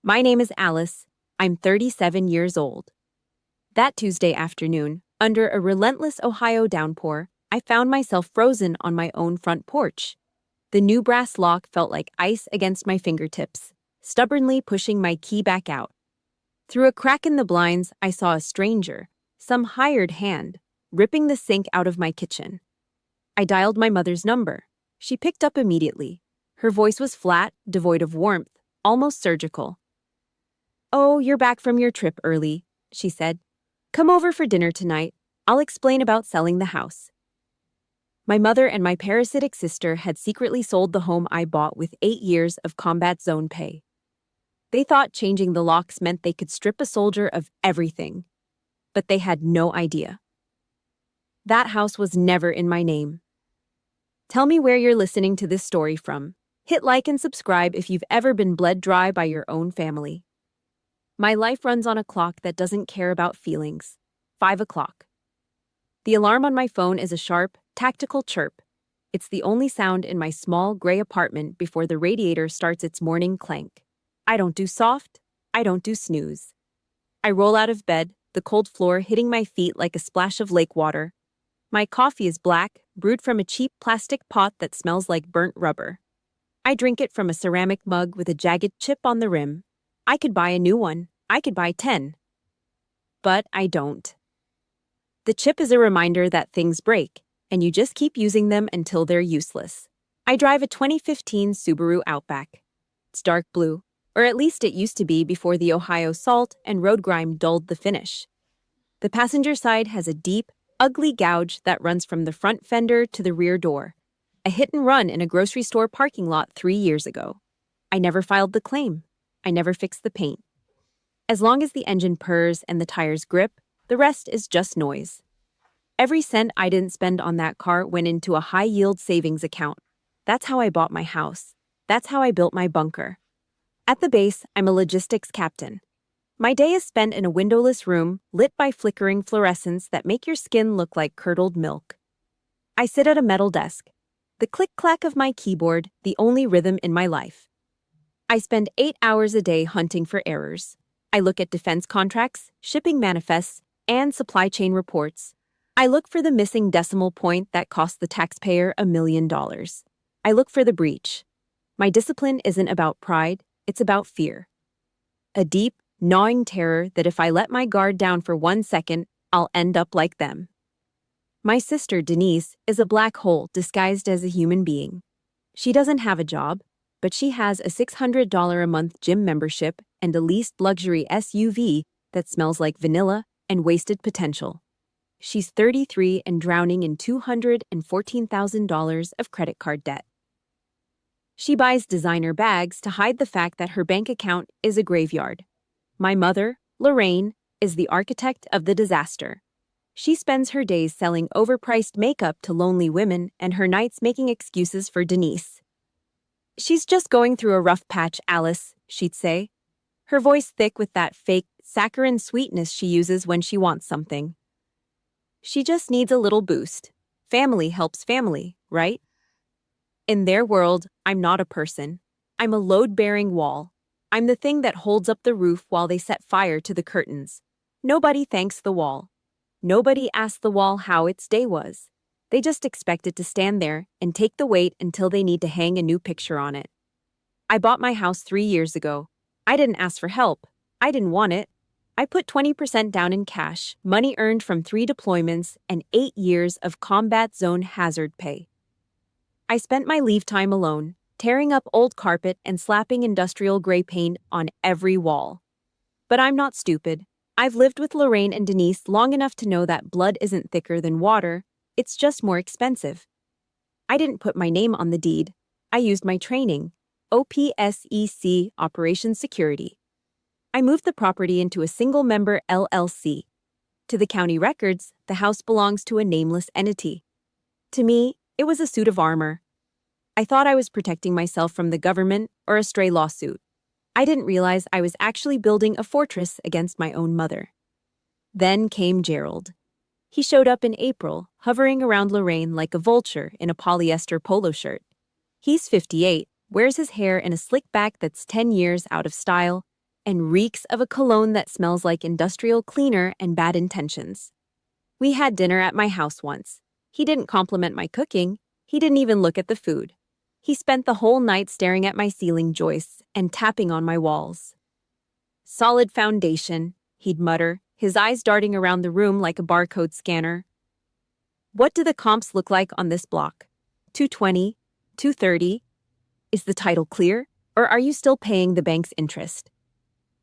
My name is Alice. I'm 37 years old. That Tuesday afternoon, under a relentless Ohio downpour, I found myself frozen on my own front porch. The new brass lock felt like ice against my fingertips, stubbornly pushing my key back out. Through a crack in the blinds, I saw a stranger, some hired hand, ripping the sink out of my kitchen. I dialed my mother's number. She picked up immediately. Her voice was flat, devoid of warmth, almost surgical. "Oh, you're back from your trip early," she said. "Come over for dinner tonight. I'll explain about selling the house." My mother and my parasitic sister had secretly sold the home I bought with 8 years of combat zone pay. They thought changing the locks meant they could strip a soldier of everything. But they had no idea. That house was never in my name. Tell me where you're listening to this story from. Hit like and subscribe if you've ever been bled dry by your own family. My life runs on a clock that doesn't care about feelings. 5 o'clock. The alarm on my phone is a sharp, tactical chirp. It's the only sound in my small, gray apartment before the radiator starts its morning clank. I don't do soft. I don't do snooze. I roll out of bed, the cold floor hitting my feet like a splash of lake water. My coffee is black, brewed from a cheap plastic pot that smells like burnt rubber. I drink it from a ceramic mug with a jagged chip on the rim. I could buy a new one. I could buy 10. But I don't. The chip is a reminder that things break, and you just keep using them until they're useless. I drive a 2015 Subaru Outback. It's dark blue, or at least it used to be before the Ohio salt and road grime dulled the finish. The passenger side has a deep, ugly gouge that runs from the front fender to the rear door. A hit and run in a grocery store parking lot 3 years ago. I never filed the claim. I never fixed the paint. As long as the engine purrs and the tires grip, the rest is just noise. Every cent I didn't spend on that car went into a high-yield savings account. That's how I bought my house. That's how I built my bunker. At the base, I'm a logistics captain. My day is spent in a windowless room lit by flickering fluorescents that make your skin look like curdled milk. I sit at a metal desk. The click-clack of my keyboard, the only rhythm in my life. I spend 8 hours a day hunting for errors. I look at defense contracts, shipping manifests, and supply chain reports. I look for the missing decimal point that cost the taxpayer $1 million. I look for the breach. My discipline isn't about pride, it's about fear. A deep, gnawing terror that if I let my guard down for 1 second, I'll end up like them. My sister, Denise, is a black hole disguised as a human being. She doesn't have a job, but she has a $600 a month gym membership and a leased luxury SUV that smells like vanilla and wasted potential. She's 33 and drowning in $214,000 of credit card debt. She buys designer bags to hide the fact that her bank account is a graveyard. My mother, Lorraine, is the architect of the disaster. She spends her days selling overpriced makeup to lonely women and her nights making excuses for Denise. "She's just going through a rough patch, Alice," she'd say, her voice thick with that fake, saccharine sweetness she uses when she wants something. "She just needs a little boost. Family helps family, right?" In their world, I'm not a person. I'm a load-bearing wall. I'm the thing that holds up the roof while they set fire to the curtains. Nobody thanks the wall. Nobody asks the wall how its day was. They just expect it to stand there and take the weight until they need to hang a new picture on it. I bought my house 3 years ago. I didn't ask for help. I didn't want it. I put 20% down in cash, money earned from 3 deployments and 8 years of combat zone hazard pay. I spent my leave time alone, tearing up old carpet and slapping industrial gray paint on every wall. But I'm not stupid. I've lived with Lorraine and Denise long enough to know that blood isn't thicker than water, it's just more expensive. I didn't put my name on the deed. I used my training, OPSEC, Operations Security. I moved the property into a single-member LLC. To the county records, the house belongs to a nameless entity. To me, it was a suit of armor. I thought I was protecting myself from the government or a stray lawsuit. I didn't realize I was actually building a fortress against my own mother. Then came Gerald. He showed up in April, hovering around Lorraine like a vulture in a polyester polo shirt. He's 58, wears his hair in a slick back that's 10 years out of style, and reeks of a cologne that smells like industrial cleaner and bad intentions. We had dinner at my house once. He didn't compliment my cooking. He didn't even look at the food. He spent the whole night staring at my ceiling joists and tapping on my walls. "Solid foundation," he'd mutter, his eyes darting around the room like a barcode scanner. "What do the comps look like on this block? 220, 230? Is the title clear, or are you still paying the bank's interest?"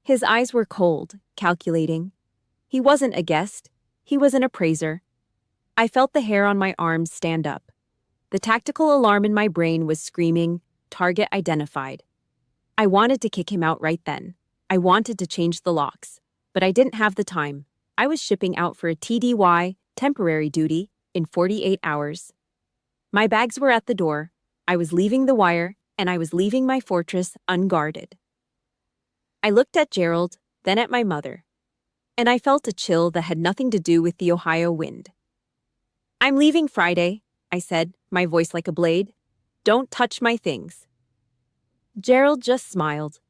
His eyes were cold, calculating. He wasn't a guest. He was an appraiser. I felt the hair on my arms stand up. The tactical alarm in my brain was screaming, "Target identified." I wanted to kick him out right then. I wanted to change the locks, but I didn't have the time. I was shipping out for a TDY, temporary duty, in 48 hours. My bags were at the door. I was leaving the wire, and I was leaving my fortress unguarded. I looked at Gerald, then at my mother, and I felt a chill that had nothing to do with the Ohio wind. "I'm leaving Friday," I said, my voice like a blade. "Don't touch my things." Gerald just smiled.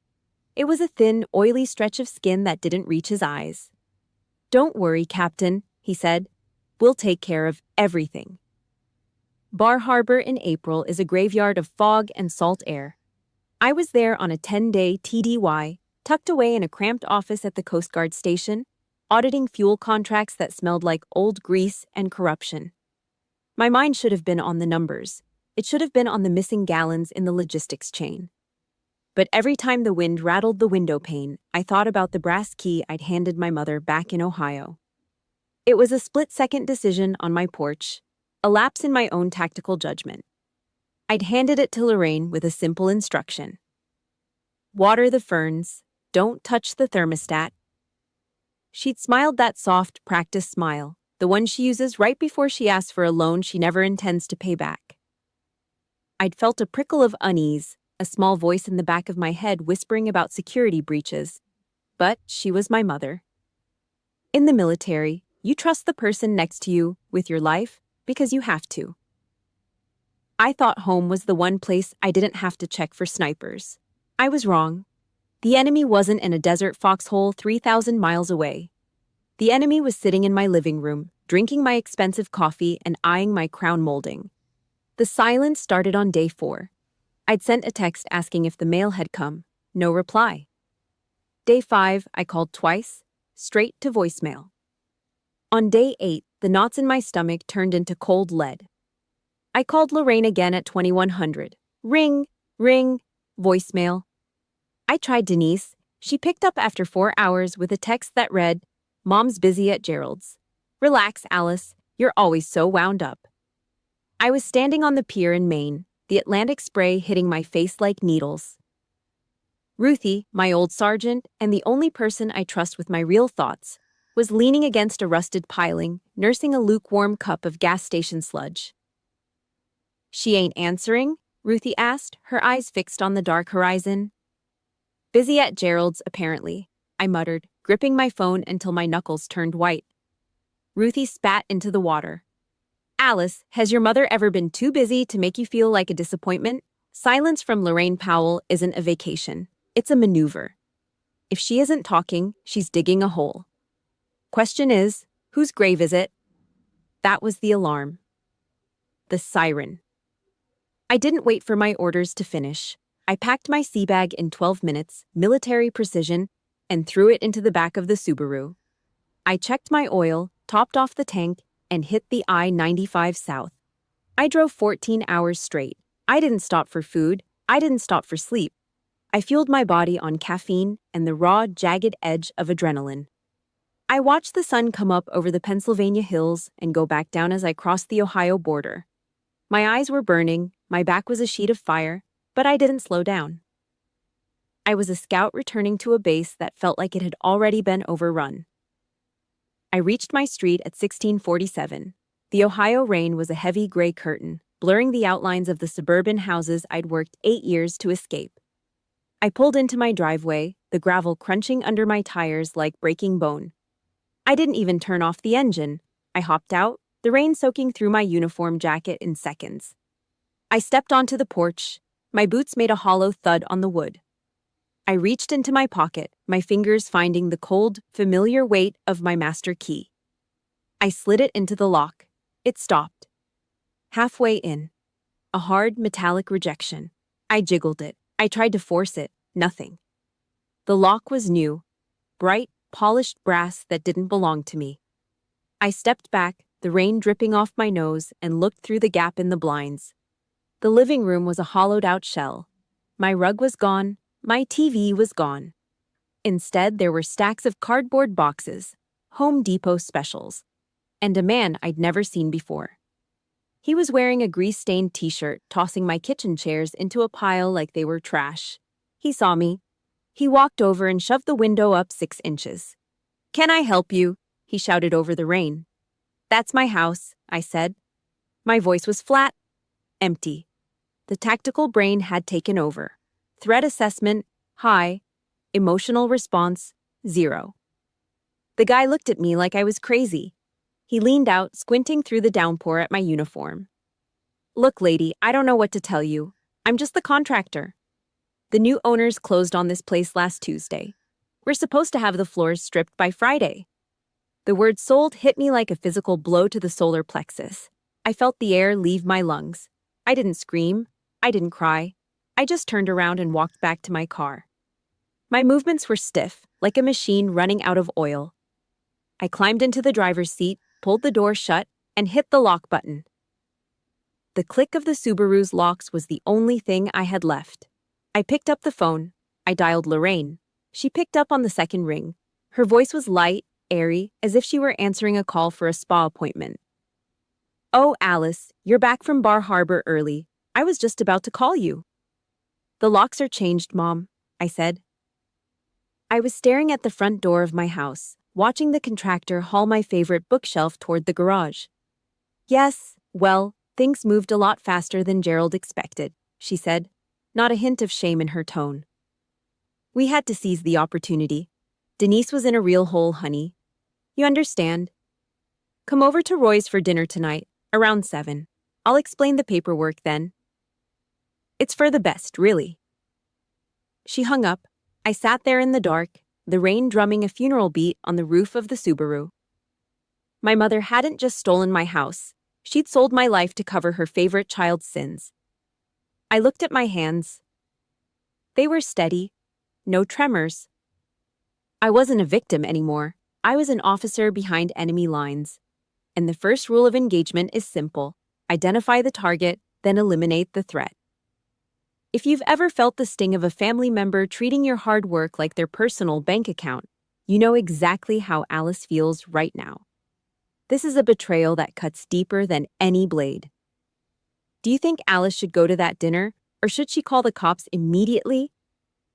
It was a thin, oily stretch of skin that didn't reach his eyes. "Don't worry, Captain," he said. "We'll take care of everything." Bar Harbor in April is a graveyard of fog and salt air. I was there on a 10-day TDY, tucked away in a cramped office at the Coast Guard station, auditing fuel contracts that smelled like old grease and corruption. My mind should have been on the numbers. It should have been on the missing gallons in the logistics chain. But every time the wind rattled the window pane, I thought about the brass key I'd handed my mother back in Ohio. It was a split-second decision on my porch, a lapse in my own tactical judgment. I'd handed it to Lorraine with a simple instruction. "Water the ferns. Don't touch the thermostat." She'd smiled that soft, practiced smile, the one she uses right before she asks for a loan she never intends to pay back. I'd felt a prickle of unease, a small voice in the back of my head whispering about security breaches. But she was my mother. In the military, you trust the person next to you with your life because you have to. I thought home was the one place I didn't have to check for snipers. I was wrong. The enemy wasn't in a desert foxhole 3,000 miles away. The enemy was sitting in my living room, drinking my expensive coffee and eyeing my crown molding. The silence started on day 4. I'd sent a text asking if the mail had come. No reply. Day 5, I called twice, straight to voicemail. On day 8, the knots in my stomach turned into cold lead. I called Lorraine again at 2100. Ring, ring, voicemail. I tried Denise. She picked up after 4 hours with a text that read, "Mom's busy at Gerald's. Relax, Alice. You're always so wound up." I was standing on the pier in Maine, the Atlantic spray hitting my face like needles. Ruthie, my old sergeant, and the only person I trust with my real thoughts, was leaning against a rusted piling, nursing a lukewarm cup of gas station sludge. "She ain't answering?" Ruthie asked, her eyes fixed on the dark horizon. "Busy at Gerald's, apparently," I muttered, gripping my phone until my knuckles turned white. Ruthie spat into the water. "Alice, has your mother ever been too busy to make you feel like a disappointment? Silence from Lorraine Powell isn't a vacation. It's a maneuver. If she isn't talking, she's digging a hole. Question is, whose grave is it?" That was the alarm. The siren. I didn't wait for my orders to finish. I packed my sea bag in 12 minutes, military precision, and threw it into the back of the Subaru. I checked my oil, topped off the tank, and hit the I-95 south. I drove 14 hours straight. I didn't stop for food. I didn't stop for sleep. I fueled my body on caffeine and the raw, jagged edge of adrenaline. I watched the sun come up over the Pennsylvania hills and go back down as I crossed the Ohio border. My eyes were burning, my back was a sheet of fire, but I didn't slow down. I was a scout returning to a base that felt like it had already been overrun. I reached my street at 1647. The Ohio rain was a heavy gray curtain, blurring the outlines of the suburban houses I'd worked 8 years to escape. I pulled into my driveway, the gravel crunching under my tires like breaking bone. I didn't even turn off the engine. I hopped out, the rain soaking through my uniform jacket in seconds. I stepped onto the porch. My boots made a hollow thud on the wood. I reached into my pocket, my fingers finding the cold, familiar weight of my master key. I slid it into the lock. It stopped. Halfway in. A hard, metallic rejection. I jiggled it. I tried to force it. Nothing. The lock was new. Bright, polished brass that didn't belong to me. I stepped back, the rain dripping off my nose, and looked through the gap in the blinds. The living room was a hollowed-out shell. My rug was gone. My TV was gone. Instead, there were stacks of cardboard boxes, Home Depot specials, and a man I'd never seen before. He was wearing a grease-stained t-shirt, tossing my kitchen chairs into a pile like they were trash. He saw me. He walked over and shoved the window up 6 inches. "Can I help you?" he shouted over the rain. "That's my house," I said. My voice was flat, empty. The tactical brain had taken over. Threat assessment, high. Emotional response, 0. The guy looked at me like I was crazy. He leaned out, squinting through the downpour at my uniform. "Look, lady, I don't know what to tell you. I'm just the contractor. The new owners closed on this place last Tuesday. We're supposed to have the floors stripped by Friday." The word sold hit me like a physical blow to the solar plexus. I felt the air leave my lungs. I didn't scream. I didn't cry. I just turned around and walked back to my car. My movements were stiff, like a machine running out of oil. I climbed into the driver's seat, pulled the door shut, and hit the lock button. The click of the Subaru's locks was the only thing I had left. I picked up the phone. I dialed Lorraine. She picked up on the second ring. Her voice was light, airy, as if she were answering a call for a spa appointment. "Oh, Alice, you're back from Bar Harbor early. I was just about to call you." "The locks are changed, Mom," I said. I was staring at the front door of my house, watching the contractor haul my favorite bookshelf toward the garage. "Yes, well, things moved a lot faster than Gerald expected," she said, not a hint of shame in her tone. "We had to seize the opportunity. Denise was in a real hole, honey. You understand? Come over to Roy's for dinner tonight, around 7. I'll explain the paperwork then. It's for the best, really." She hung up. I sat there in the dark, the rain drumming a funeral beat on the roof of the Subaru. My mother hadn't just stolen my house. She'd sold my life to cover her favorite child's sins. I looked at my hands. They were steady. No tremors. I wasn't a victim anymore. I was an officer behind enemy lines. And the first rule of engagement is simple. Identify the target, then eliminate the threat. If you've ever felt the sting of a family member treating your hard work like their personal bank account, you know exactly how Alice feels right now. This is a betrayal that cuts deeper than any blade. Do you think Alice should go to that dinner, or should she call the cops immediately?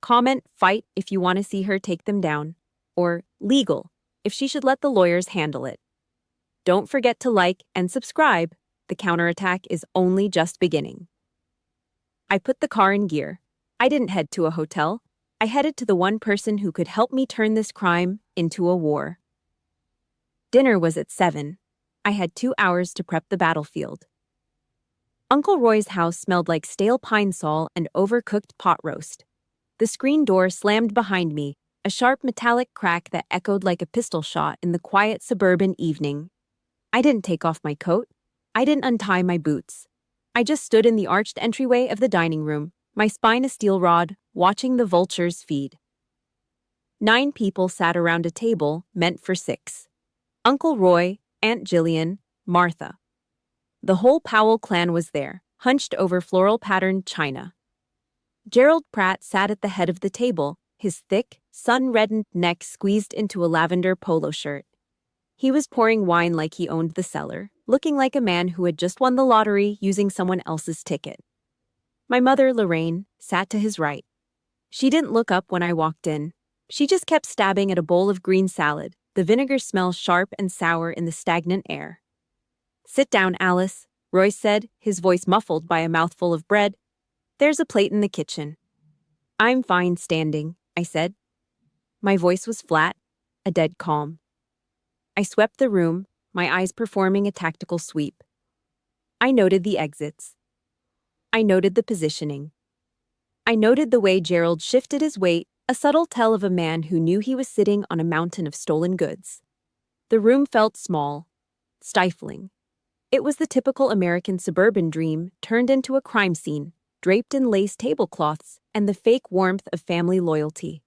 Comment fight if you want to see her take them down, or legal if she should let the lawyers handle it. Don't forget to like and subscribe. The counterattack is only just beginning. I put the car in gear. I didn't head to a hotel. I headed to the one person who could help me turn this crime into a war. Dinner was at 7. I had 2 hours to prep the battlefield. Uncle Roy's house smelled like stale pine sol and overcooked pot roast. The screen door slammed behind me, a sharp metallic crack that echoed like a pistol shot in the quiet suburban evening. I didn't take off my coat. I didn't untie my boots. I just stood in the arched entryway of the dining room, my spine a steel rod, watching the vultures feed. 9 people sat around a table meant for 6. Uncle Roy, Aunt Jillian, Martha. The whole Powell clan was there, hunched over floral-patterned china. Gerald Pratt sat at the head of the table, his thick, sun-reddened neck squeezed into a lavender polo shirt. He was pouring wine like he owned the cellar, looking like a man who had just won the lottery using someone else's ticket. My mother, Lorraine, sat to his right. She didn't look up when I walked in. She just kept stabbing at a bowl of green salad, the vinegar smell sharp and sour in the stagnant air. "Sit down, Alice," Roy said, his voice muffled by a mouthful of bread. "There's a plate in the kitchen." "I'm fine standing," I said. My voice was flat, a dead calm. I swept the room, my eyes performing a tactical sweep. I noted the exits. I noted the positioning. I noted the way Gerald shifted his weight, a subtle tell of a man who knew he was sitting on a mountain of stolen goods. The room felt small, stifling. It was the typical American suburban dream turned into a crime scene, draped in lace tablecloths and the fake warmth of family loyalty.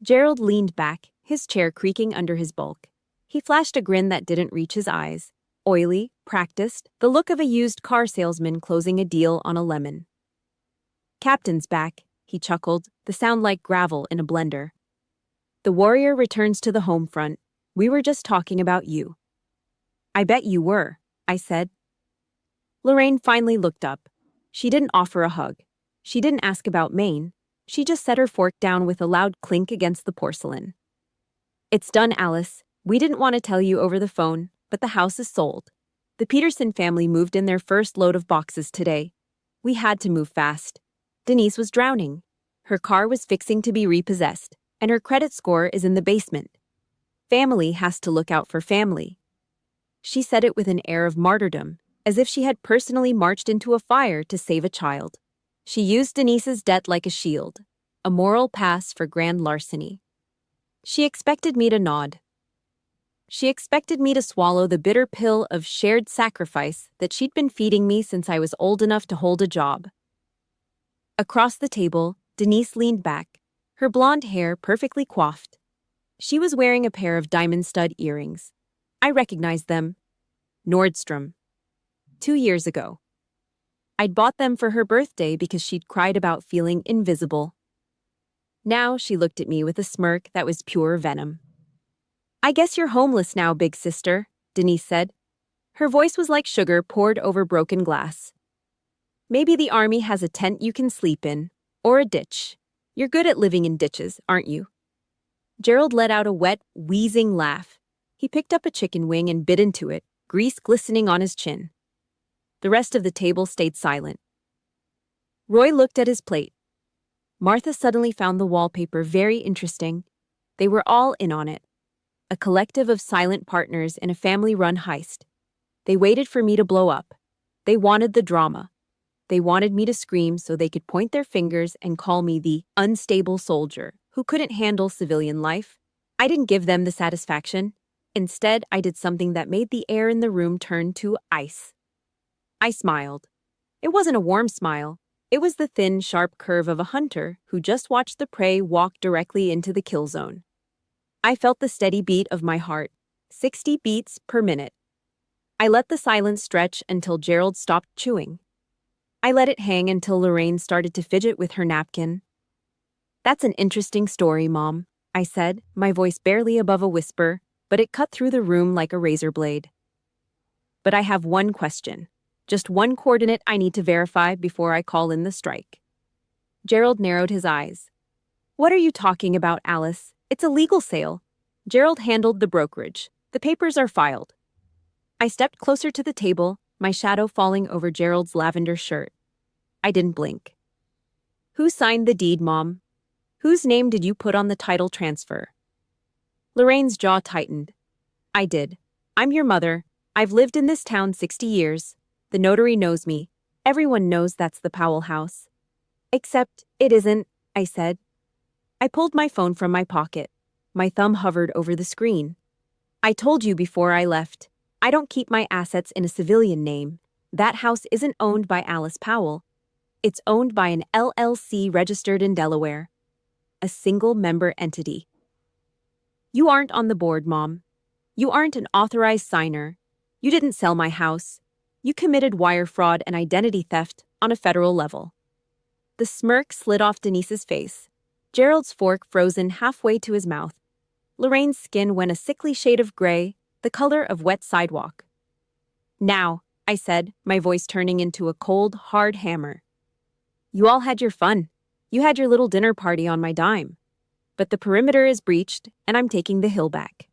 Gerald leaned back, his chair creaking under his bulk. He flashed a grin that didn't reach his eyes. Oily, practiced, the look of a used car salesman closing a deal on a lemon. "Captain's back," he chuckled, the sound like gravel in a blender. "The warrior returns to the home front. We were just talking about you." "I bet you were," I said. Lorraine finally looked up. She didn't offer a hug. She didn't ask about Maine. She just set her fork down with a loud clink against the porcelain. "It's done, Alice. We didn't want to tell you over the phone, but the house is sold. The Peterson family moved in their first load of boxes today. We had to move fast. Denise was drowning. Her car was fixing to be repossessed, and her credit score is in the basement. Family has to look out for family." She said it with an air of martyrdom, as if she had personally marched into a fire to save a child. She used Denise's debt like a shield, a moral pass for grand larceny. She expected me to nod. She expected me to swallow the bitter pill of shared sacrifice that she'd been feeding me since I was old enough to hold a job. Across the table, Denise leaned back, her blonde hair perfectly coiffed. She was wearing a pair of diamond stud earrings. I recognized them. Nordstrom. 2 years ago. I'd bought them for her birthday because she'd cried about feeling invisible. Now she looked at me with a smirk that was pure venom. "I guess you're homeless now, big sister," Denise said. Her voice was like sugar poured over broken glass. "Maybe the army has a tent you can sleep in, or a ditch. You're good at living in ditches, aren't you?" Gerald let out a wet, wheezing laugh. He picked up a chicken wing and bit into it, grease glistening on his chin. The rest of the table stayed silent. Roy looked at his plate. Martha suddenly found the wallpaper very interesting. They were all in on it. A collective of silent partners in a family-run heist. They waited for me to blow up. They wanted the drama. They wanted me to scream so they could point their fingers and call me the unstable soldier who couldn't handle civilian life. I didn't give them the satisfaction. Instead, I did something that made the air in the room turn to ice. I smiled. It wasn't a warm smile. It was the thin, sharp curve of a hunter who just watched the prey walk directly into the kill zone. I felt the steady beat of my heart, 60 beats per minute. I let the silence stretch until Gerald stopped chewing. I let it hang until Lorraine started to fidget with her napkin. "That's an interesting story, Mom," I said, my voice barely above a whisper, but it cut through the room like a razor blade. "But I have one question. Just one coordinate I need to verify before I call in the strike." Gerald narrowed his eyes. "What are you talking about, Alice? It's a legal sale." Gerald handled the brokerage. "The papers are filed." I stepped closer to the table, my shadow falling over Gerald's lavender shirt. I didn't blink. "Who signed the deed, Mom? Whose name did you put on the title transfer?" Lorraine's jaw tightened. "I did. I'm your mother. I've lived in this town 60 years. The notary knows me. Everyone knows that's the Powell house." "Except it isn't," I said. I pulled my phone from my pocket. My thumb hovered over the screen. "I told you before I left. I don't keep my assets in a civilian name. That house isn't owned by Alice Powell. It's owned by an LLC registered in Delaware. A single-member entity." "You aren't on the board, Mom. You aren't an authorized signer. You didn't sell my house. You committed wire fraud and identity theft on a federal level." The smirk slid off Denise's face. Gerald's fork frozen halfway to his mouth. Lorraine's skin went a sickly shade of gray, the color of wet sidewalk. "Now," I said, my voice turning into a cold, hard hammer. "You all had your fun. You had your little dinner party on my dime. But the perimeter is breached, and I'm taking the hill back."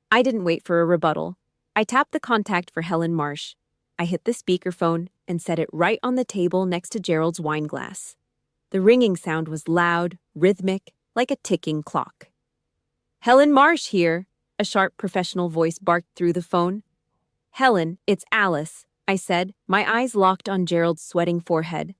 I didn't wait for a rebuttal. I tapped the contact for Helen Marsh. I hit the speakerphone and set it right on the table next to Gerald's wine glass. The ringing sound was loud, rhythmic, like a ticking clock. "Helen Marsh here," a sharp professional voice barked through the phone. "Helen, it's Alice," I said, my eyes locked on Gerald's sweating forehead.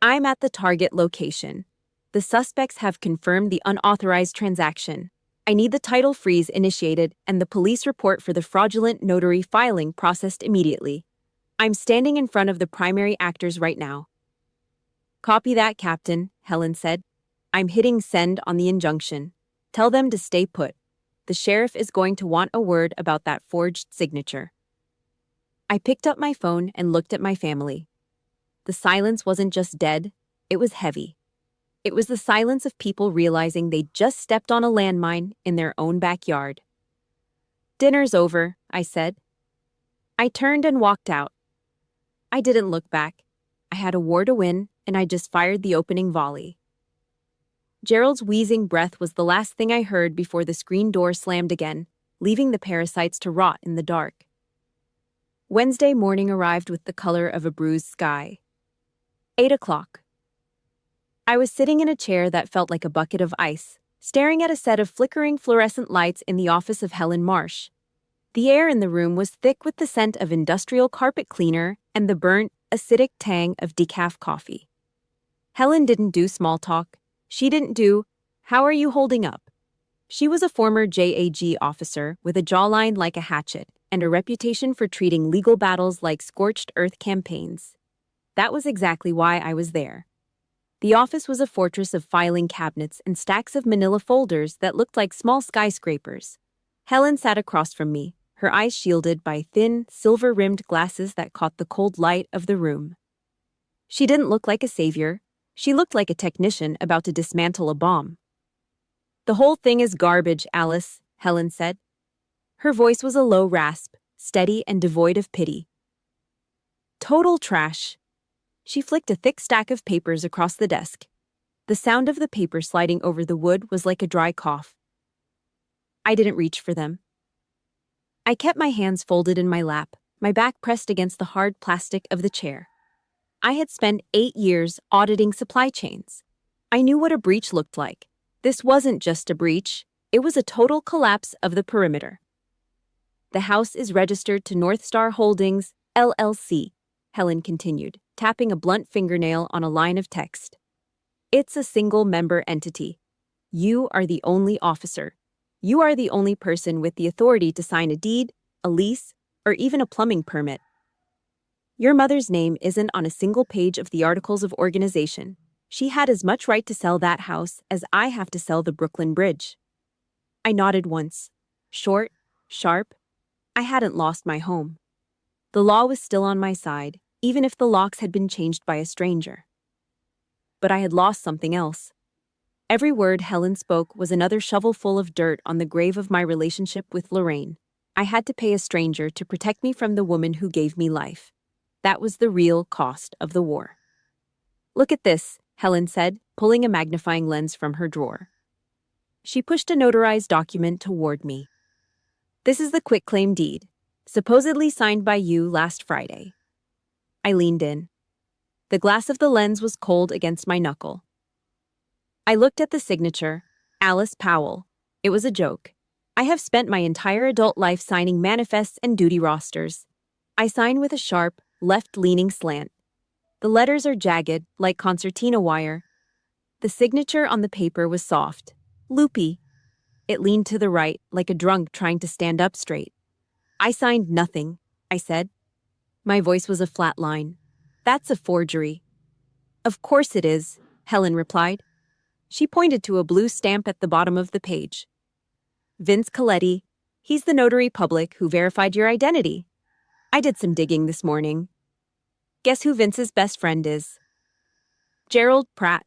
"I'm at the target location. The suspects have confirmed the unauthorized transaction. I need the title freeze initiated and the police report for the fraudulent notary filing processed immediately. I'm standing in front of the primary actors right now. Copy that, Captain, Helen said. I'm hitting send on the injunction. Tell them to stay put. The sheriff is going to want a word about that forged signature. I picked up my phone and looked at my family. The silence wasn't just dead, it was heavy. It was the silence of people realizing they'd just stepped on a landmine in their own backyard. Dinner's over, I said. I turned and walked out. I didn't look back. I had a war to win, and I just fired the opening volley. Gerald's wheezing breath was the last thing I heard before the screen door slammed again, leaving the parasites to rot in the dark. Wednesday morning arrived with the color of a bruised sky. 8 o'clock. I was sitting in a chair that felt like a bucket of ice, staring at a set of flickering fluorescent lights in the office of Helen Marsh. The air in the room was thick with the scent of industrial carpet cleaner and the burnt, acidic tang of decaf coffee. Helen didn't do small talk. She didn't do, "How are you holding up?" She was a former JAG officer with a jawline like a hatchet and a reputation for treating legal battles like scorched earth campaigns. That was exactly why I was there. The office was a fortress of filing cabinets and stacks of manila folders that looked like small skyscrapers. Helen sat across from me, her eyes shielded by thin, silver-rimmed glasses that caught the cold light of the room. She didn't look like a savior. She looked like a technician about to dismantle a bomb. "The whole thing is garbage, Alice," Helen said. Her voice was a low rasp, steady and devoid of pity. "Total trash." She flicked a thick stack of papers across the desk. The sound of the paper sliding over the wood was like a dry cough. I didn't reach for them. I kept my hands folded in my lap, my back pressed against the hard plastic of the chair. I had spent 8 years auditing supply chains. I knew what a breach looked like. This wasn't just a breach, it was a total collapse of the perimeter. "The house is registered to North Star Holdings, LLC," Helen continued, tapping a blunt fingernail on a line of text. "It's a single-member entity. You are the only officer. You are the only person with the authority to sign a deed, a lease, or even a plumbing permit. Your mother's name isn't on a single page of the Articles of Organization. She had as much right to sell that house as I have to sell the Brooklyn Bridge." I nodded once. Short, sharp. I hadn't lost my home. The law was still on my side, even if the locks had been changed by a stranger. But I had lost something else. Every word Helen spoke was another shovelful of dirt on the grave of my relationship with Lorraine. I had to pay a stranger to protect me from the woman who gave me life. That was the real cost of the war. "Look at this," Helen said, pulling a magnifying lens from her drawer. She pushed a notarized document toward me. "This is the quitclaim deed, supposedly signed by you last Friday." I leaned in. The glass of the lens was cold against my knuckle. I looked at the signature, Alice Powell. It was a joke. I have spent my entire adult life signing manifests and duty rosters. I sign with a sharp, left-leaning slant. The letters are jagged, like concertina wire. The signature on the paper was soft, loopy. It leaned to the right, like a drunk trying to stand up straight. "I signed nothing," I said. My voice was a flat line. "That's a forgery." "Of course it is," Helen replied. She pointed to a blue stamp at the bottom of the page. "Vince Coletti. He's the notary public who verified your identity. I did some digging this morning. Guess who Vince's best friend is? Gerald Pratt.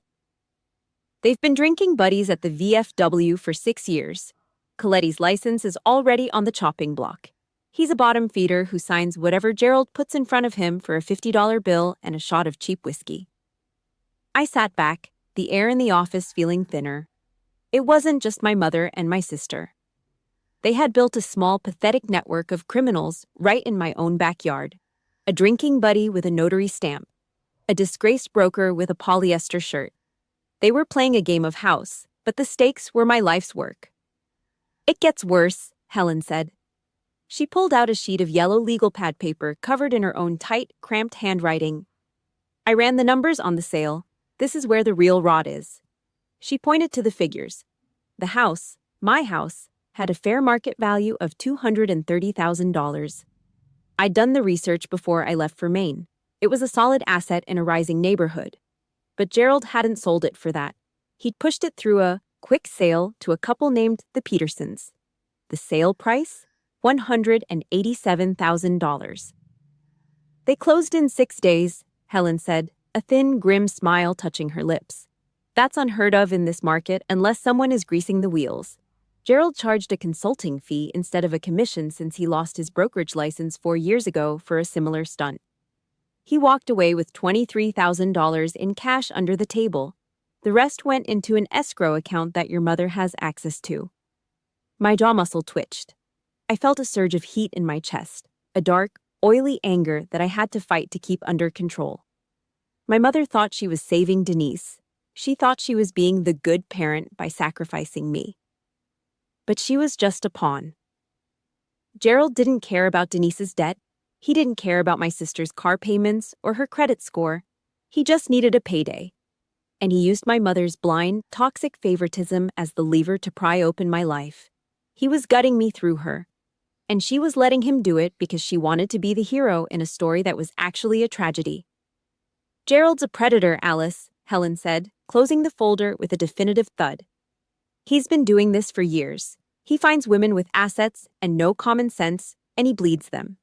They've been drinking buddies at the VFW for 6 years. Coletti's license is already on the chopping block. He's a bottom feeder who signs whatever Gerald puts in front of him for a $50 bill and a shot of cheap whiskey." I sat back, the air in the office feeling thinner. It wasn't just my mother and my sister. They had built a small, pathetic network of criminals right in my own backyard. A drinking buddy with a notary stamp. A disgraced broker with a polyester shirt. They were playing a game of house, but the stakes were my life's work. "It gets worse," Helen said. She pulled out a sheet of yellow legal pad paper covered in her own tight, cramped handwriting. "I ran the numbers on the sale. This is where the real rot is. She pointed to the figures. The house, my house, had a fair market value of $230,000. I'd done the research before I left for Maine. It was a solid asset in a rising neighborhood. But Gerald hadn't sold it for that. He'd pushed it through a quick sale to a couple named the Petersons. The sale price? $187,000. They closed in 6 days, Helen said, a thin, grim smile touching her lips. That's unheard of in this market unless someone is greasing the wheels. Gerald charged a consulting fee instead of a commission since he lost his brokerage license 4 years ago for a similar stunt. He walked away with $23,000 in cash under the table. The rest went into an escrow account that your mother has access to. My jaw muscle twitched. I felt a surge of heat in my chest, a dark, oily anger that I had to fight to keep under control. My mother thought she was saving Denise. She thought she was being the good parent by sacrificing me. But she was just a pawn. Gerald didn't care about Denise's debt. He didn't care about my sister's car payments or her credit score. He just needed a payday. And he used my mother's blind, toxic favoritism as the lever to pry open my life. He was gutting me through her. And she was letting him do it because she wanted to be the hero in a story that was actually a tragedy. Gerald's a predator, Alice, Helen said, closing the folder with a definitive thud. He's been doing this for years. He finds women with assets and no common sense, and he bleeds them.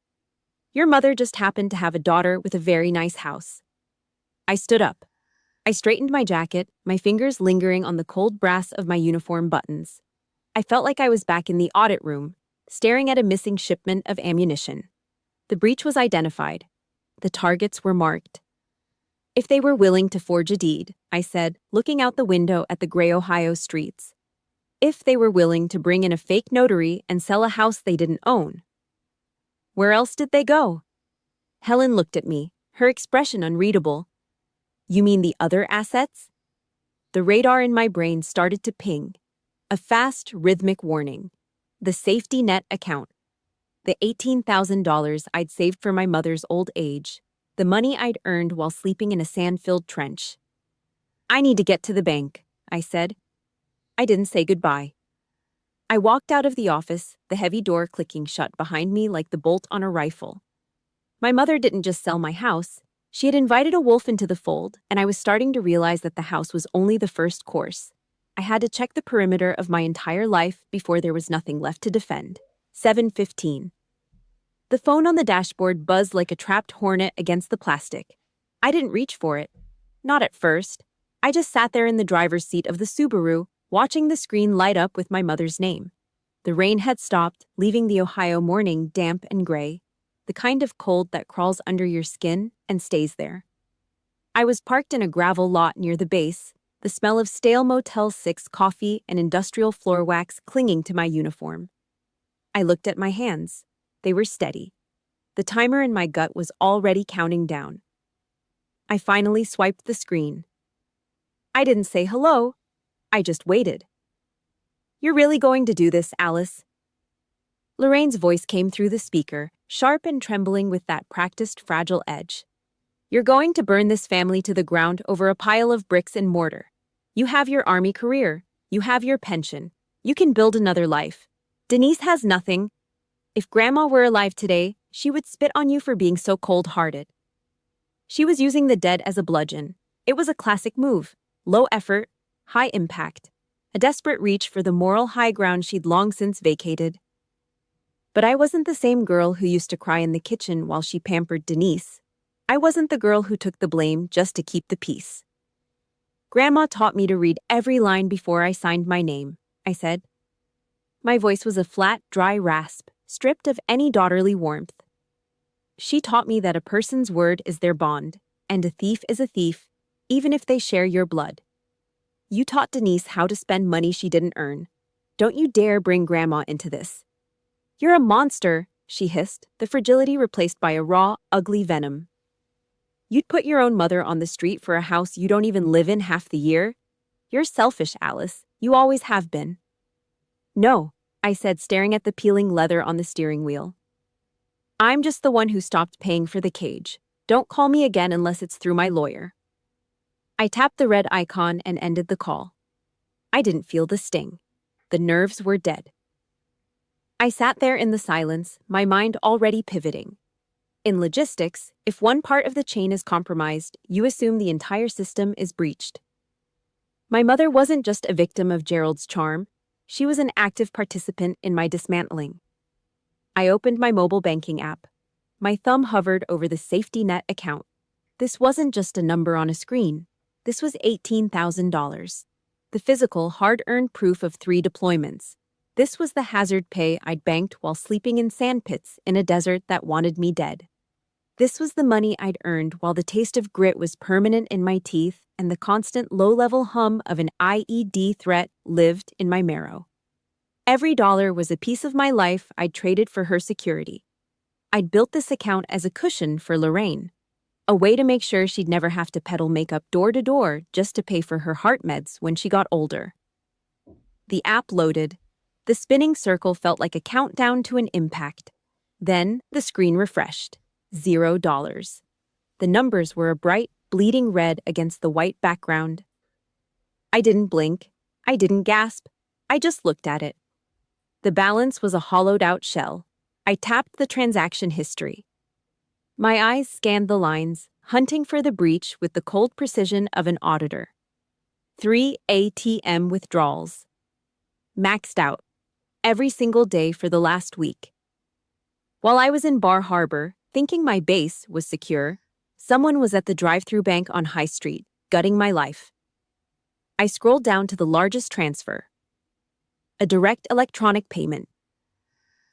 Your mother just happened to have a daughter with a very nice house. I stood up. I straightened my jacket, my fingers lingering on the cold brass of my uniform buttons. I felt like I was back in the audit room, staring at a missing shipment of ammunition. The breach was identified. The targets were marked. If they were willing to forge a deed, I said, looking out the window at the gray Ohio streets. If they were willing to bring in a fake notary and sell a house they didn't own. Where else did they go? Helen looked at me, her expression unreadable. You mean the other assets? The radar in my brain started to ping. A fast, rhythmic warning. The safety net account. The $18,000 I'd saved for my mother's old age. The money I'd earned while sleeping in a sand-filled trench. I need to get to the bank, I said. I didn't say goodbye. I walked out of the office, the heavy door clicking shut behind me like the bolt on a rifle. My mother didn't just sell my house. She had invited a wolf into the fold, and I was starting to realize that the house was only the first course. I had to check the perimeter of my entire life before there was nothing left to defend. 7:15. The phone on the dashboard buzzed like a trapped hornet against the plastic. I didn't reach for it. Not at first. I just sat there in the driver's seat of the Subaru, watching the screen light up with my mother's name. The rain had stopped, leaving the Ohio morning damp and gray, the kind of cold that crawls under your skin and stays there. I was parked in a gravel lot near the base, the smell of stale Motel 6 coffee and industrial floor wax clinging to my uniform. I looked at my hands. They were steady. The timer in my gut was already counting down. I finally swiped the screen. I didn't say hello. I just waited. You're really going to do this, Alice? Lorraine's voice came through the speaker, sharp and trembling with that practiced fragile edge. You're going to burn this family to the ground over a pile of bricks and mortar. You have your Army career. You have your pension. You can build another life. Denise has nothing. If Grandma were alive today, she would spit on you for being so cold-hearted. She was using the dead as a bludgeon. It was a classic move. Low effort, high impact. A desperate reach for the moral high ground she'd long since vacated. But I wasn't the same girl who used to cry in the kitchen while she pampered Denise. I wasn't the girl who took the blame just to keep the peace. Grandma taught me to read every line before I signed my name, I said. My voice was a flat, dry rasp, stripped of any daughterly warmth. She taught me that a person's word is their bond, and a thief is a thief, even if they share your blood. You taught Denise how to spend money she didn't earn. Don't you dare bring Grandma into this. You're a monster, she hissed, the fragility replaced by a raw, ugly venom. You'd put your own mother on the street for a house you don't even live in half the year? You're selfish, Alice. You always have been. No, I said, staring at the peeling leather on the steering wheel. I'm just the one who stopped paying for the cage. Don't call me again unless it's through my lawyer. I tapped the red icon and ended the call. I didn't feel the sting. The nerves were dead. I sat there in the silence, my mind already pivoting. In logistics, if one part of the chain is compromised, you assume the entire system is breached. My mother wasn't just a victim of Gerald's charm, she was an active participant in my dismantling. I opened my mobile banking app. My thumb hovered over the safety net account. This wasn't just a number on a screen. This was $18,000. The physical, hard-earned proof of 3 deployments. This was the hazard pay I'd banked while sleeping in sandpits in a desert that wanted me dead. This was the money I'd earned while the taste of grit was permanent in my teeth and the constant low-level hum of an IED threat lived in my marrow. Every dollar was a piece of my life I'd traded for her security. I'd built this account as a cushion for Lorraine, a way to make sure she'd never have to peddle makeup door to door just to pay for her heart meds when she got older. The app loaded. The spinning circle felt like a countdown to an impact. Then the screen refreshed. $0. The numbers were a bright, bleeding red against the white background. I didn't blink. I didn't gasp. I just looked at it. The balance was a hollowed-out shell. I tapped the transaction history. My eyes scanned the lines, hunting for the breach with the cold precision of an auditor. 3 ATM withdrawals. Maxed out. Every single day for the last week. While I was in Bar Harbor, thinking my base was secure, someone was at the drive-thru bank on High Street, gutting my life. I scrolled down to the largest transfer. A direct electronic payment.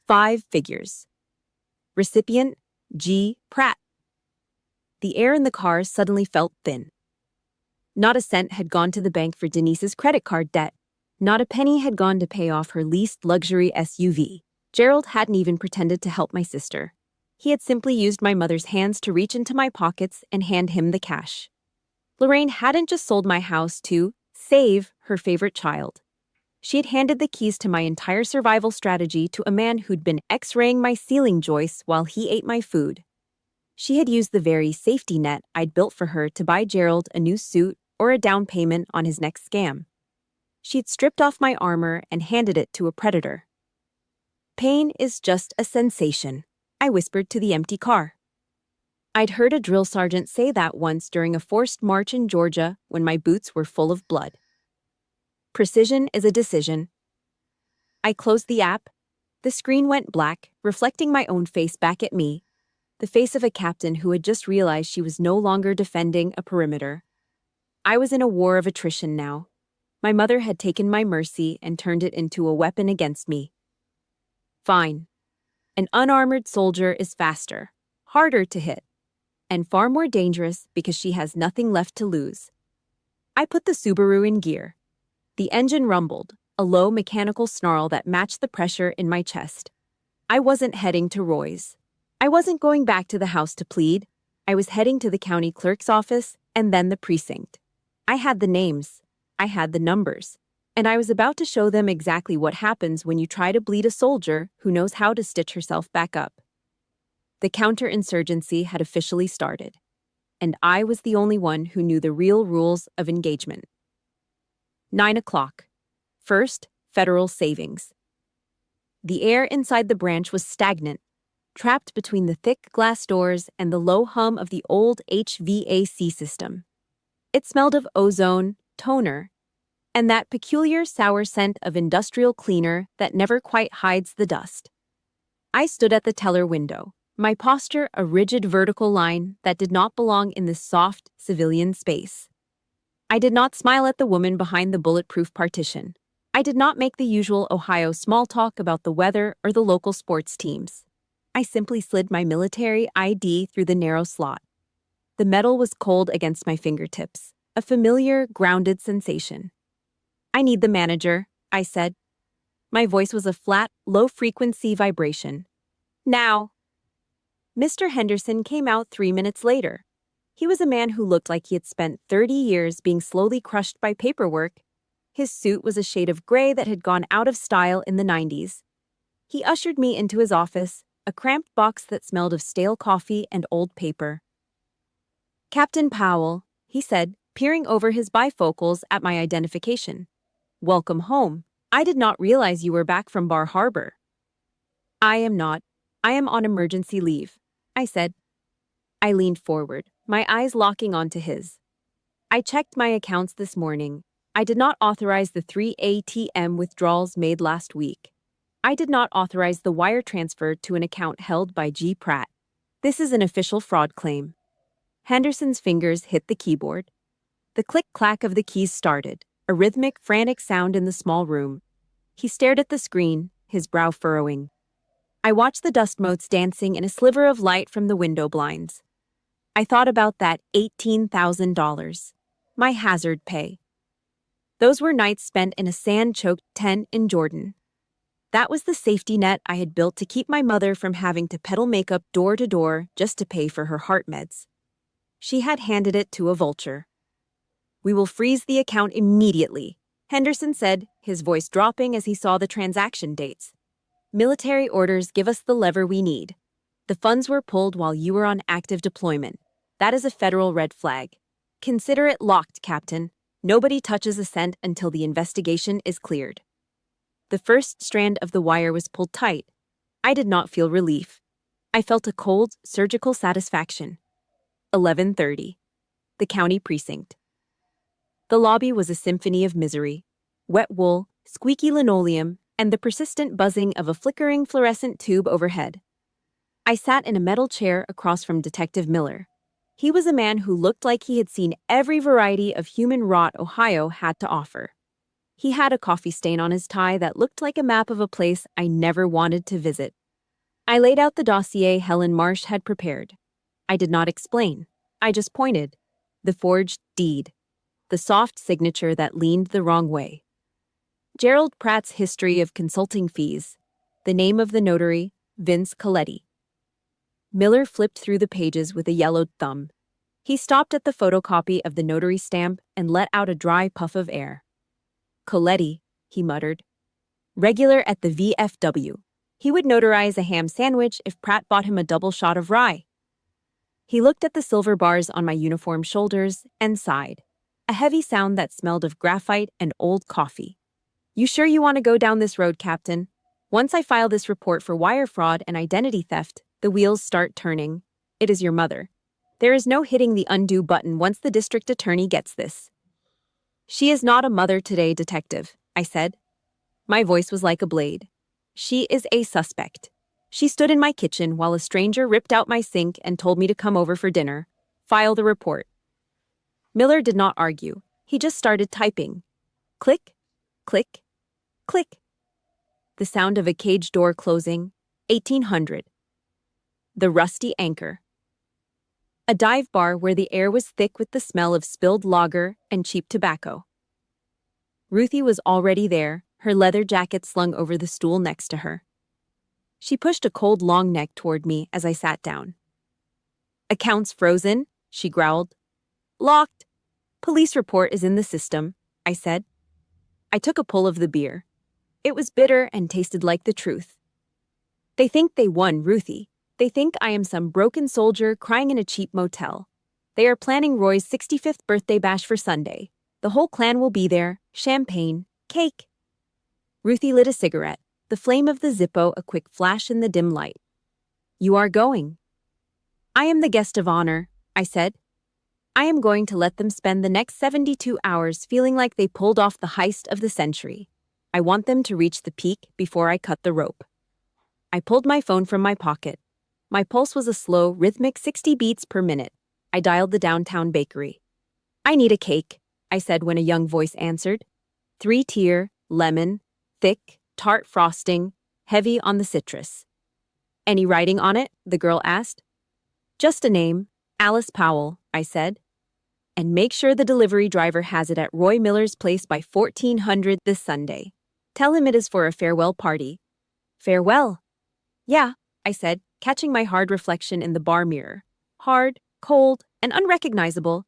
5 figures. Recipient, G. Pratt. The air in the car suddenly felt thin. Not a cent had gone to the bank for Denise's credit card debt. Not a penny had gone to pay off her leased luxury SUV. Gerald hadn't even pretended to help my sister. He had simply used my mother's hands to reach into my pockets and hand him the cash. Lorraine hadn't just sold my house to save her favorite child. She had handed the keys to my entire survival strategy to a man who'd been X-raying my ceiling joists while he ate my food. She had used the very safety net I'd built for her to buy Gerald a new suit or a down payment on his next scam. She'd stripped off my armor and handed it to a predator. Pain is just a sensation, I whispered to the empty car. I'd heard a drill sergeant say that once during a forced march in Georgia when my boots were full of blood. Precision is a decision. I closed the app. The screen went black, reflecting my own face back at me, the face of a captain who had just realized she was no longer defending a perimeter. I was in a war of attrition now. My mother had taken my mercy and turned it into a weapon against me. Fine. An unarmored soldier is faster, harder to hit, and far more dangerous because she has nothing left to lose. I put the Subaru in gear. The engine rumbled, a low mechanical snarl that matched the pressure in my chest. I wasn't heading to Roy's. I wasn't going back to the house to plead. I was heading to the county clerk's office and then the precinct. I had the names. I had the numbers. And I was about to show them exactly what happens when you try to bleed a soldier who knows how to stitch herself back up. The counterinsurgency had officially started, and I was the only one who knew the real rules of engagement. 9 o'clock. First, federal savings. The air inside the branch was stagnant, trapped between the thick glass doors and the low hum of the old HVAC system. It smelled of ozone, toner, and that peculiar sour scent of industrial cleaner that never quite hides the dust. I stood at the teller window, my posture a rigid vertical line that did not belong in this soft, civilian space. I did not smile at the woman behind the bulletproof partition. I did not make the usual Ohio small talk about the weather or the local sports teams. I simply slid my military ID through the narrow slot. The metal was cold against my fingertips, a familiar, grounded sensation. "I need the manager," I said. My voice was a flat, low-frequency vibration. "Now." Mr. Henderson came out 3 minutes later. He was a man who looked like he had spent 30 years being slowly crushed by paperwork. His suit was a shade of gray that had gone out of style in the 90s. He ushered me into his office, a cramped box that smelled of stale coffee and old paper. "Captain Powell," he said, peering over his bifocals at my identification. Welcome home. I did not realize you were back from Bar Harbor. I am not. I am on emergency leave, I said. I leaned forward, my eyes locking onto his. I checked my accounts this morning. I did not authorize the 3 ATM withdrawals made last week. I did not authorize the wire transfer to an account held by G. Pratt. This is an official fraud claim. Henderson's fingers hit the keyboard. The click-clack of the keys started, a rhythmic, frantic sound in the small room. He stared at the screen, his brow furrowing. I watched the dust motes dancing in a sliver of light from the window blinds. I thought about that $18,000. My hazard pay. Those were nights spent in a sand-choked tent in Jordan. That was the safety net I had built to keep my mother from having to peddle makeup door to door just to pay for her heart meds. She had handed it to a vulture. We will freeze the account immediately, Henderson said, his voice dropping as he saw the transaction dates. Military orders give us the lever we need. The funds were pulled while you were on active deployment. That is a federal red flag. Consider it locked, Captain. Nobody touches a cent until the investigation is cleared. The first strand of the wire was pulled tight. I did not feel relief. I felt a cold, surgical satisfaction. 11:30. The county precinct. The lobby was a symphony of misery. Wet wool, squeaky linoleum, and the persistent buzzing of a flickering fluorescent tube overhead. I sat in a metal chair across from Detective Miller. He was a man who looked like he had seen every variety of human rot Ohio had to offer. He had a coffee stain on his tie that looked like a map of a place I never wanted to visit. I laid out the dossier Helen Marsh had prepared. I did not explain. I just pointed. The forged deed. The soft signature that leaned the wrong way. Gerald Pratt's history of consulting fees. The name of the notary, Vince Coletti. Miller flipped through the pages with a yellowed thumb. He stopped at the photocopy of the notary stamp and let out a dry puff of air. Coletti, he muttered. Regular at the VFW. He would notarize a ham sandwich if Pratt bought him a double shot of rye. He looked at the silver bars on my uniform shoulders and sighed. A heavy sound that smelled of graphite and old coffee. You sure you want to go down this road, Captain? Once I file this report for wire fraud and identity theft, the wheels start turning. It is your mother. There is no hitting the undo button once the district attorney gets this. She is not a mother today, Detective, I said. My voice was like a blade. She is a suspect. She stood in my kitchen while a stranger ripped out my sink and told me to come over for dinner. File the report. Miller did not argue. He just started typing. Click, click, click. The sound of a cage door closing. 1800. The Rusty Anchor. A dive bar where the air was thick with the smell of spilled lager and cheap tobacco. Ruthie was already there, her leather jacket slung over the stool next to her. She pushed a cold long neck toward me as I sat down. Accounts frozen, she growled. Locked. Police report is in the system, I said. I took a pull of the beer. It was bitter and tasted like the truth. They think they won, Ruthie. They think I am some broken soldier crying in a cheap motel. They are planning Roy's 65th birthday bash for Sunday. The whole clan will be there, champagne, cake. Ruthie lit a cigarette, the flame of the Zippo a quick flash in the dim light. You are going. I am the guest of honor, I said. I am going to let them spend the next 72 hours feeling like they pulled off the heist of the century. I want them to reach the peak before I cut the rope. I pulled my phone from my pocket. My pulse was a slow, rhythmic 60 beats per minute. I dialed the downtown bakery. I need a cake, I said when a young voice answered. 3-tier, lemon, thick, tart frosting, heavy on the citrus. Any writing on it? The girl asked. Just a name, Alice Powell, I said. And make sure the delivery driver has it at Roy Miller's place by 1400 this Sunday. Tell him it is for a farewell party. Farewell? Yeah, I said, catching my hard reflection in the bar mirror. Hard, cold, and unrecognizable.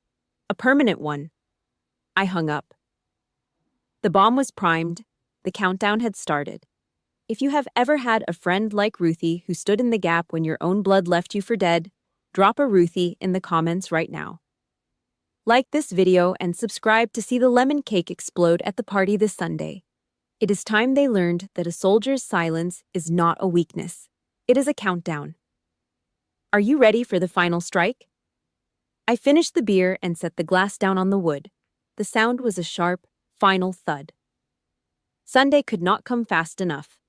A permanent one. I hung up. The bomb was primed. The countdown had started. If you have ever had a friend like Ruthie who stood in the gap when your own blood left you for dead, drop a Ruthie in the comments right now. Like this video and subscribe to see the lemon cake explode at the party this Sunday. It is time they learned that a soldier's silence is not a weakness. It is a countdown. Are you ready for the final strike? I finished the beer and set the glass down on the wood. The sound was a sharp, final thud. Sunday could not come fast enough.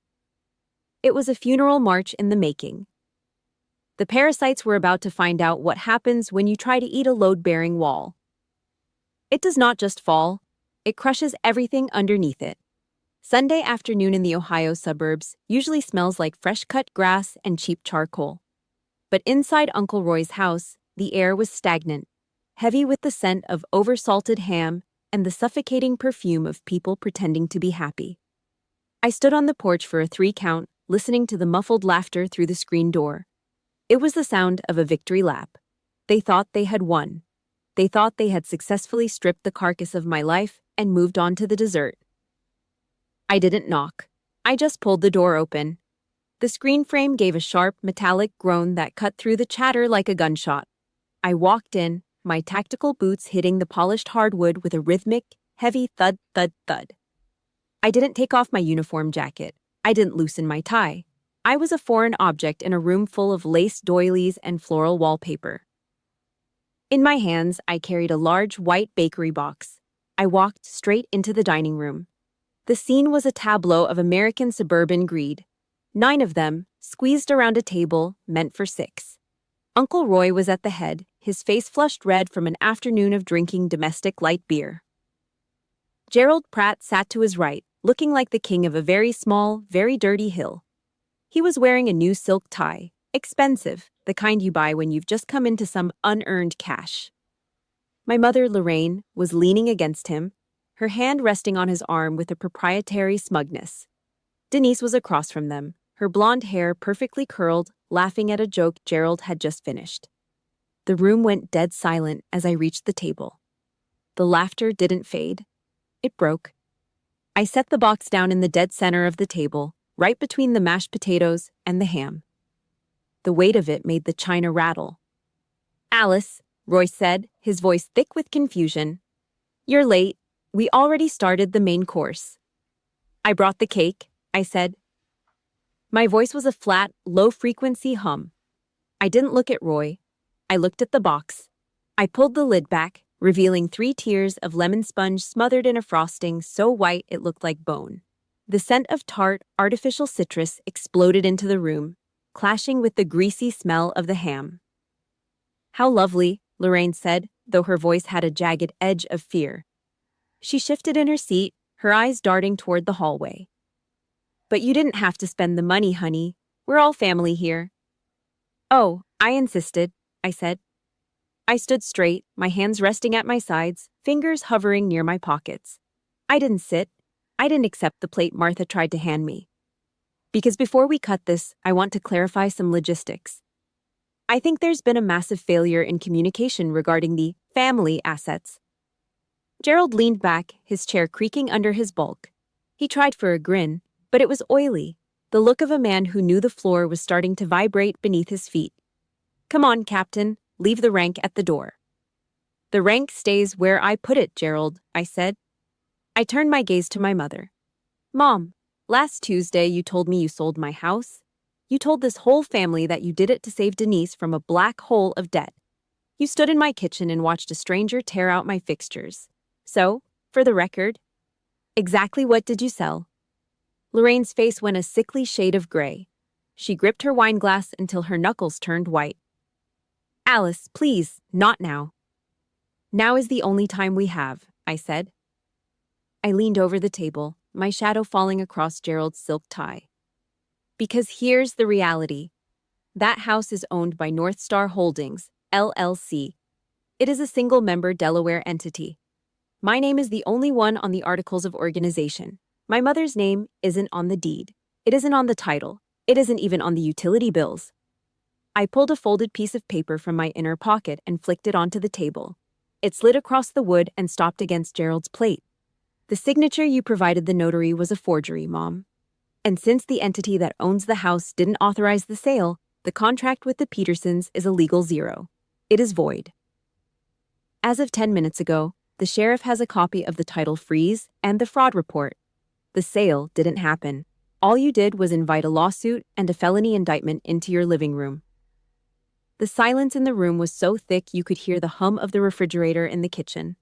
It was a funeral march in the making. The parasites were about to find out what happens when you try to eat a load-bearing wall. It does not just fall, it crushes everything underneath it. Sunday afternoon in the Ohio suburbs usually smells like fresh-cut grass and cheap charcoal. But inside Uncle Roy's house, the air was stagnant, heavy with the scent of oversalted ham and the suffocating perfume of people pretending to be happy. I stood on the porch for a 3 count, listening to the muffled laughter through the screen door. It was the sound of a victory lap. They thought they had won. They thought they had successfully stripped the carcass of my life and moved on to the dessert. I didn't knock. I just pulled the door open. The screen frame gave a sharp, metallic groan that cut through the chatter like a gunshot. I walked in, my tactical boots hitting the polished hardwood with a rhythmic, heavy thud, thud, thud. I didn't take off my uniform jacket. I didn't loosen my tie. I was a foreign object in a room full of lace doilies and floral wallpaper. In my hands, I carried a large white bakery box. I walked straight into the dining room. The scene was a tableau of American suburban greed. 9 of them, squeezed around a table meant for 6. Uncle Roy was at the head, his face flushed red from an afternoon of drinking domestic light beer. Gerald Pratt sat to his right, looking like the king of a very small, very dirty hill. He was wearing a new silk tie, expensive, the kind you buy when you've just come into some unearned cash. My mother, Lorraine, was leaning against him, her hand resting on his arm with a proprietary smugness. Denise was across from them, her blonde hair perfectly curled, laughing at a joke Gerald had just finished. The room went dead silent as I reached the table. The laughter didn't fade. It broke. I set the box down in the dead center of the table, right between the mashed potatoes and the ham. The weight of it made the china rattle. "Alice," Roy said, his voice thick with confusion. "You're late. We already started the main course." "I brought the cake," I said. My voice was a flat, low-frequency hum. I didn't look at Roy. I looked at the box. I pulled the lid back, revealing 3 tiers of lemon sponge smothered in a frosting so white it looked like bone. The scent of tart, artificial citrus exploded into the room, clashing with the greasy smell of the ham. "How lovely," Lorraine said, though her voice had a jagged edge of fear. She shifted in her seat, her eyes darting toward the hallway. "But you didn't have to spend the money, honey. We're all family here." "Oh, I insisted," I said. I stood straight, my hands resting at my sides, fingers hovering near my pockets. I didn't sit. I didn't accept the plate Martha tried to hand me. Because before we cut this, I want to clarify some logistics. I think there's been a massive failure in communication regarding the family assets. Gerald leaned back, his chair creaking under his bulk. He tried for a grin, but it was oily, the look of a man who knew the floor was starting to vibrate beneath his feet. "Come on, Captain, leave the rank at the door." "The rank stays where I put it, Gerald," I said. I turned my gaze to my mother. "Mom, last Tuesday you told me you sold my house. You told this whole family that you did it to save Denise from a black hole of debt. You stood in my kitchen and watched a stranger tear out my fixtures. So, for the record, exactly what did you sell?" Lorraine's face went a sickly shade of gray. She gripped her wine glass until her knuckles turned white. "Alice, please, not now." "Now is the only time we have," I said. I leaned over the table, my shadow falling across Gerald's silk tie. Because here's the reality. That house is owned by North Star Holdings, LLC. It is a single-member Delaware entity. My name is the only one on the Articles of Organization. My mother's name isn't on the deed. It isn't on the title. It isn't even on the utility bills. I pulled a folded piece of paper from my inner pocket and flicked it onto the table. It slid across the wood and stopped against Gerald's plate. "The signature you provided the notary was a forgery, Mom. And since the entity that owns the house didn't authorize the sale, the contract with the Petersons is a legal zero. It is void." As of 10 minutes ago, the sheriff has a copy of the title freeze and the fraud report. The sale didn't happen. All you did was invite a lawsuit and a felony indictment into your living room. The silence in the room was so thick you could hear the hum of the refrigerator in the kitchen.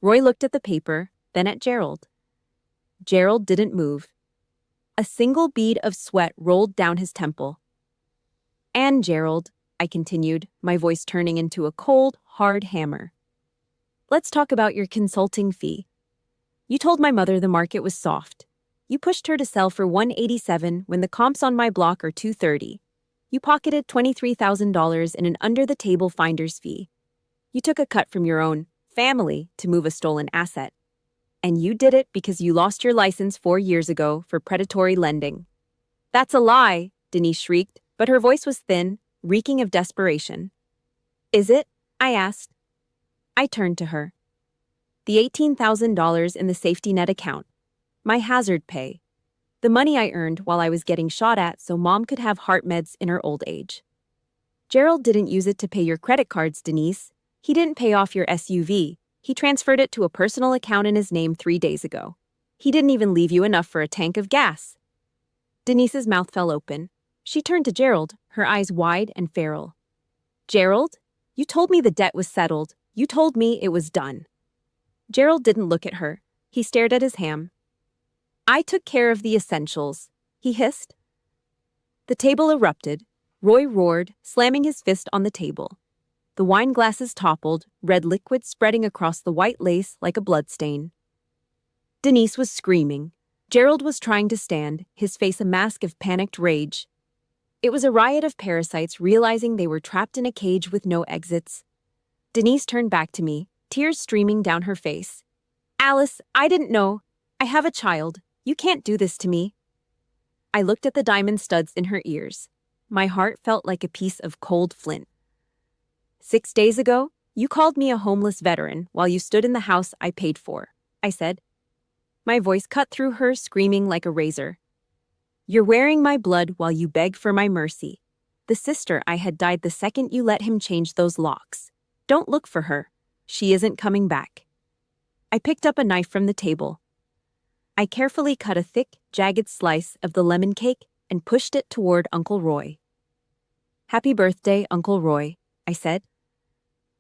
Roy looked at the paper, then at Gerald. Gerald didn't move. A single bead of sweat rolled down his temple. "And Gerald," I continued, my voice turning into a cold, hard hammer. "Let's talk about your consulting fee. You told my mother the market was soft. You pushed her to sell for $187 when the comps on my block are $230. You pocketed $23,000 in an under-the-table finder's fee. You took a cut from your own family to move a stolen asset. And you did it because you lost your license 4 years ago for predatory lending." "That's a lie," Denise shrieked, but her voice was thin, reeking of desperation. "Is it?" I asked. I turned to her. "The $18,000 in the safety net account. My hazard pay. The money I earned while I was getting shot at so Mom could have heart meds in her old age. Gerald didn't use it to pay your credit cards, Denise. He didn't pay off your SUV. He transferred it to a personal account in his name 3 days ago. He didn't even leave you enough for a tank of gas." Denise's mouth fell open. She turned to Gerald, her eyes wide and feral. "Gerald, you told me the debt was settled. You told me it was done." Gerald didn't look at her. He stared at his ham. "I took care of the essentials," he hissed. The table erupted. Roy roared, slamming his fist on the table. The wine glasses toppled, red liquid spreading across the white lace like a bloodstain. Denise was screaming. Gerald was trying to stand, his face a mask of panicked rage. It was a riot of parasites realizing they were trapped in a cage with no exits. Denise turned back to me, tears streaming down her face. "Alice, I didn't know. I have a child. You can't do this to me." I looked at the diamond studs in her ears. My heart felt like a piece of cold flint. "6 days ago, you called me a homeless veteran while you stood in the house I paid for," I said. My voice cut through her, screaming like a razor. "You're wearing my blood while you beg for my mercy. The sister I had died the second you let him change those locks. Don't look for her. She isn't coming back." I picked up a knife from the table. I carefully cut a thick, jagged slice of the lemon cake and pushed it toward Uncle Roy. "Happy birthday, Uncle Roy," I said.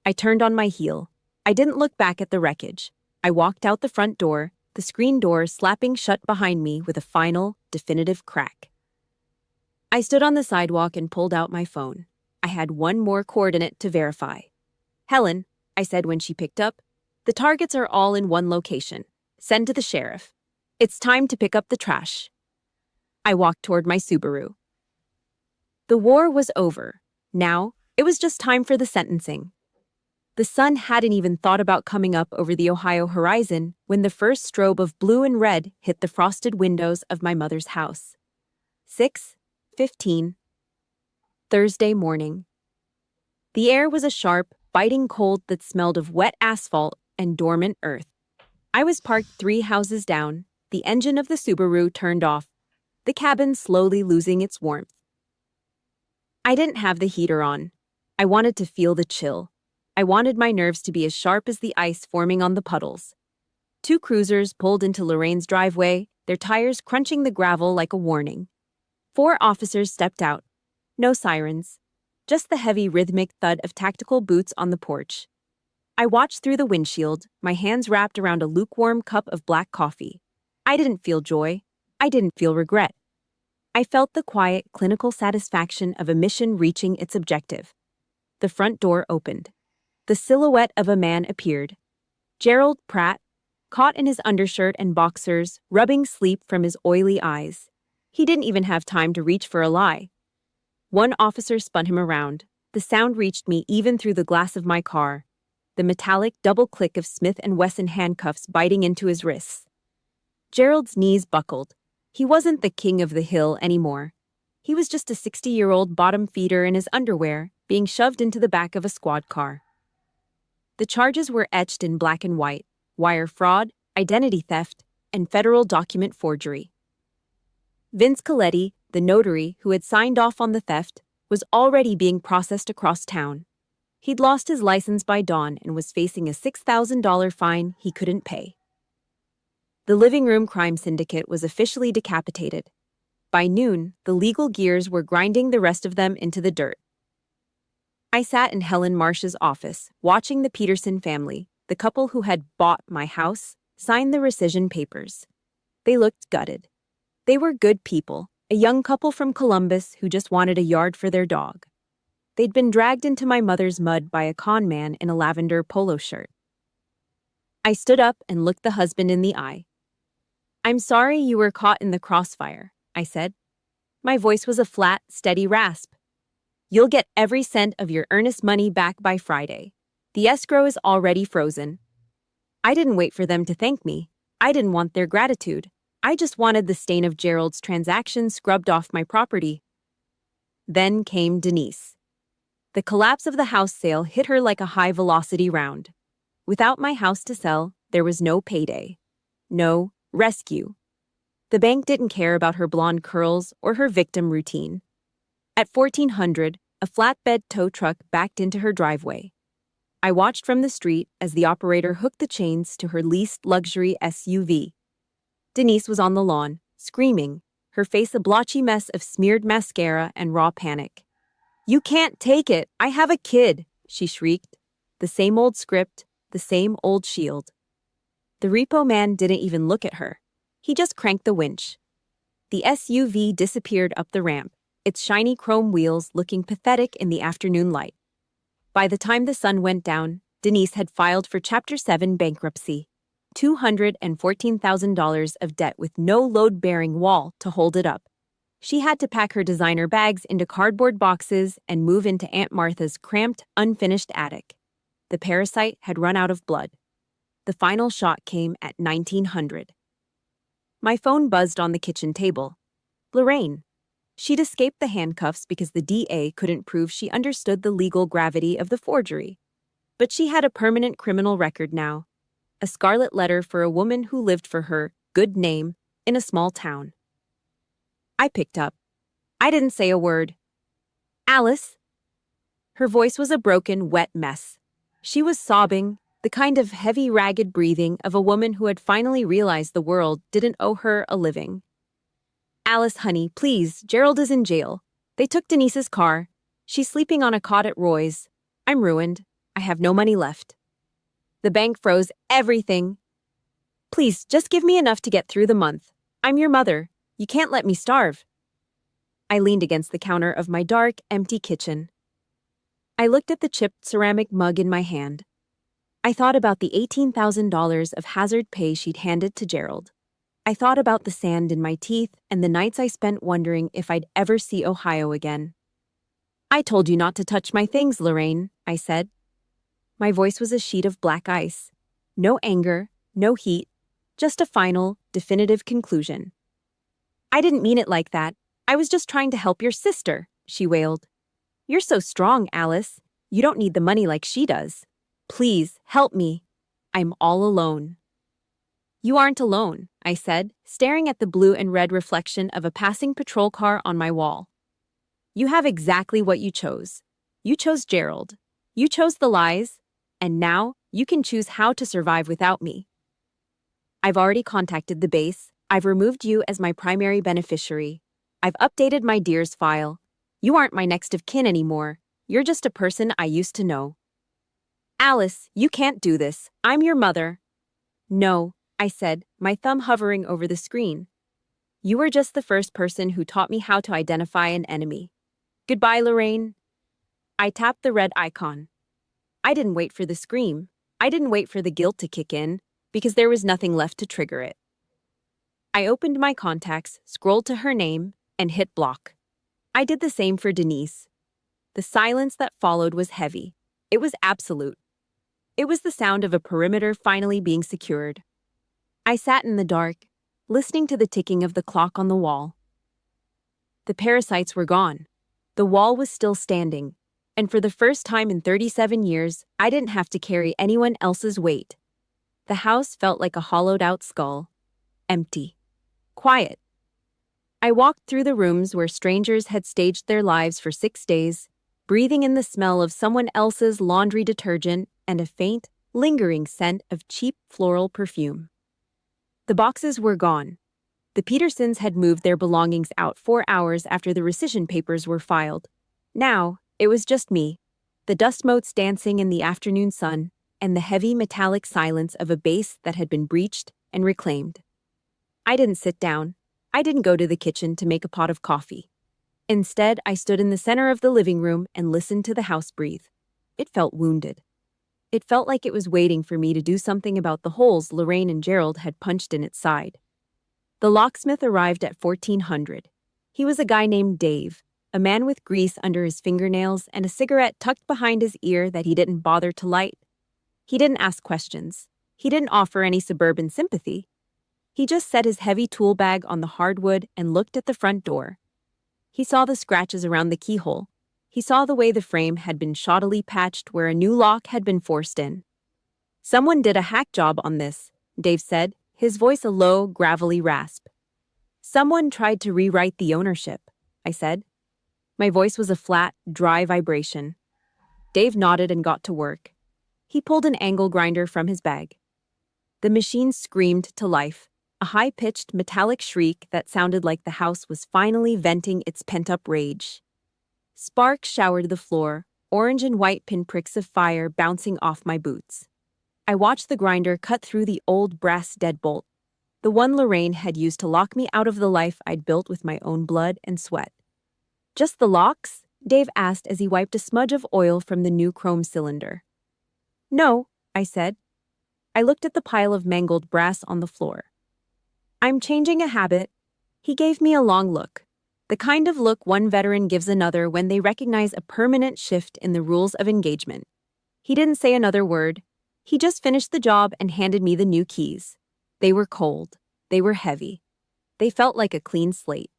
I turned on my heel. I didn't look back at the wreckage. I walked out the front door, the screen door slapping shut behind me with a final, definitive crack. I stood on the sidewalk and pulled out my phone. I had one more coordinate to verify. "Helen," I said when she picked up, "the targets are all in one location. Send to the sheriff. It's time to pick up the trash." I walked toward my Subaru. The war was over. Now, it was just time for the sentencing. The sun hadn't even thought about coming up over the Ohio horizon when the first strobe of blue and red hit the frosted windows of my mother's house. 6:15. Thursday morning. The air was a sharp, biting cold that smelled of wet asphalt and dormant earth. I was parked 3 houses down, the engine of the Subaru turned off, the cabin slowly losing its warmth. I didn't have the heater on. I wanted to feel the chill. I wanted my nerves to be as sharp as the ice forming on the puddles. 2 cruisers pulled into Lorraine's driveway, their tires crunching the gravel like a warning. 4 officers stepped out. No sirens. Just the heavy rhythmic thud of tactical boots on the porch. I watched through the windshield, my hands wrapped around a lukewarm cup of black coffee. I didn't feel joy. I didn't feel regret. I felt the quiet, clinical satisfaction of a mission reaching its objective. The front door opened. The silhouette of a man appeared. Gerald Pratt, caught in his undershirt and boxers, rubbing sleep from his oily eyes. He didn't even have time to reach for a lie. One officer spun him around. The sound reached me even through the glass of my car. The metallic double click of Smith & Wesson handcuffs biting into his wrists. Gerald's knees buckled. He wasn't the king of the hill anymore. He was just a 60-year-old bottom feeder in his underwear, being shoved into the back of a squad car. The charges were etched in black and white: wire fraud, identity theft, and federal document forgery. Vince Coletti, the notary who had signed off on the theft, was already being processed across town. He'd lost his license by dawn and was facing a $6,000 fine he couldn't pay. The living room crime syndicate was officially decapitated. By noon, the legal gears were grinding the rest of them into the dirt. I sat in Helen Marsh's office, watching the Peterson family, the couple who had bought my house, sign the rescission papers. They looked gutted. They were good people, a young couple from Columbus who just wanted a yard for their dog. They'd been dragged into my mother's mud by a con man in a lavender polo shirt. I stood up and looked the husband in the eye. "I'm sorry you were caught in the crossfire," I said. My voice was a flat, steady rasp. "You'll get every cent of your earnest money back by Friday. The escrow is already frozen." I didn't wait for them to thank me. I didn't want their gratitude. I just wanted the stain of Gerald's transaction scrubbed off my property. Then came Denise. The collapse of the house sale hit her like a high-velocity round. Without my house to sell, there was no payday. No rescue. The bank didn't care about her blonde curls or her victim routine. At 1400, a flatbed tow truck backed into her driveway. I watched from the street as the operator hooked the chains to her leased luxury SUV. Denise was on the lawn, screaming, her face a blotchy mess of smeared mascara and raw panic. "You can't take it! I have a kid!" she shrieked. The same old script, the same old shield. The repo man didn't even look at her. He just cranked the winch. The SUV disappeared up the ramp, its shiny chrome wheels looking pathetic in the afternoon light. By the time the sun went down, Denise had filed for Chapter 7 bankruptcy, $214,000 of debt with no load-bearing wall to hold it up. She had to pack her designer bags into cardboard boxes and move into Aunt Martha's cramped, unfinished attic. The parasite had run out of blood. The final shot came at 1900. My phone buzzed on the kitchen table. Lorraine. She'd escaped the handcuffs because the DA couldn't prove she understood the legal gravity of the forgery. But she had a permanent criminal record now. A scarlet letter for a woman who lived for her good name in a small town. I picked up. I didn't say a word. "Alice?" Her voice was a broken, wet mess. She was sobbing, the kind of heavy, ragged breathing of a woman who had finally realized the world didn't owe her a living. "Alice, honey, please, Gerald is in jail. They took Denise's car. She's sleeping on a cot at Roy's. I'm ruined. I have no money left. The bank froze everything. Please, just give me enough to get through the month. I'm your mother. You can't let me starve." I leaned against the counter of my dark, empty kitchen. I looked at the chipped ceramic mug in my hand. I thought about the $18,000 of hazard pay she'd handed to Gerald. I thought about the sand in my teeth and the nights I spent wondering if I'd ever see Ohio again. "I told you not to touch my things, Lorraine," I said. My voice was a sheet of black ice. No anger, no heat, just a final, definitive conclusion. "I didn't mean it like that. I was just trying to help your sister," she wailed. "You're so strong, Alice. You don't need the money like she does. Please, help me. I'm all alone." "You aren't alone," I said, staring at the blue and red reflection of a passing patrol car on my wall. "You have exactly what you chose. You chose Gerald. You chose the lies. And now you can choose how to survive without me. I've already contacted the base. I've removed you as my primary beneficiary. I've updated my Dears file. You aren't my next of kin anymore. You're just a person I used to know." "Alice, you can't do this. I'm your mother." "No," I said, my thumb hovering over the screen. "You were just the first person who taught me how to identify an enemy. Goodbye, Lorraine." I tapped the red icon. I didn't wait for the scream. I didn't wait for the guilt to kick in, because there was nothing left to trigger it. I opened my contacts, scrolled to her name, and hit block. I did the same for Denise. The silence that followed was heavy. It was absolute. It was the sound of a perimeter finally being secured. I sat in the dark, listening to the ticking of the clock on the wall. The parasites were gone. The wall was still standing, and for the first time in 37 years, I didn't have to carry anyone else's weight. The house felt like a hollowed-out skull. Empty. Quiet. I walked through the rooms where strangers had staged their lives for 6 days, breathing in the smell of someone else's laundry detergent and a faint, lingering scent of cheap floral perfume. The boxes were gone. The Petersons had moved their belongings out 4 hours after the rescission papers were filed. Now, it was just me, the dust motes dancing in the afternoon sun, and the heavy metallic silence of a base that had been breached and reclaimed. I didn't sit down. I didn't go to the kitchen to make a pot of coffee. Instead, I stood in the center of the living room and listened to the house breathe. It felt wounded. It felt like it was waiting for me to do something about the holes Lorraine and Gerald had punched in its side. The locksmith arrived at 1400. He was a guy named Dave, a man with grease under his fingernails and a cigarette tucked behind his ear that he didn't bother to light. He didn't ask questions. He didn't offer any suburban sympathy. He just set his heavy tool bag on the hardwood and looked at the front door. He saw the scratches around the keyhole. He saw the way the frame had been shoddily patched where a new lock had been forced in. "Someone did a hack job on this," Dave said, his voice a low, gravelly rasp. "Someone tried to rewrite the ownership," I said. My voice was a flat, dry vibration. Dave nodded and got to work. He pulled an angle grinder from his bag. The machine screamed to life, a high-pitched metallic shriek that sounded like the house was finally venting its pent-up rage. Sparks showered the floor, orange and white pinpricks of fire bouncing off my boots. I watched the grinder cut through the old brass deadbolt, the one Lorraine had used to lock me out of the life I'd built with my own blood and sweat. "Just the locks?" Dave asked as he wiped a smudge of oil from the new chrome cylinder. "No," I said. I looked at the pile of mangled brass on the floor. "I'm changing a habit." He gave me a long look, the kind of look one veteran gives another when they recognize a permanent shift in the rules of engagement. He didn't say another word. He just finished the job and handed me the new keys. They were cold. They were heavy. They felt like a clean slate.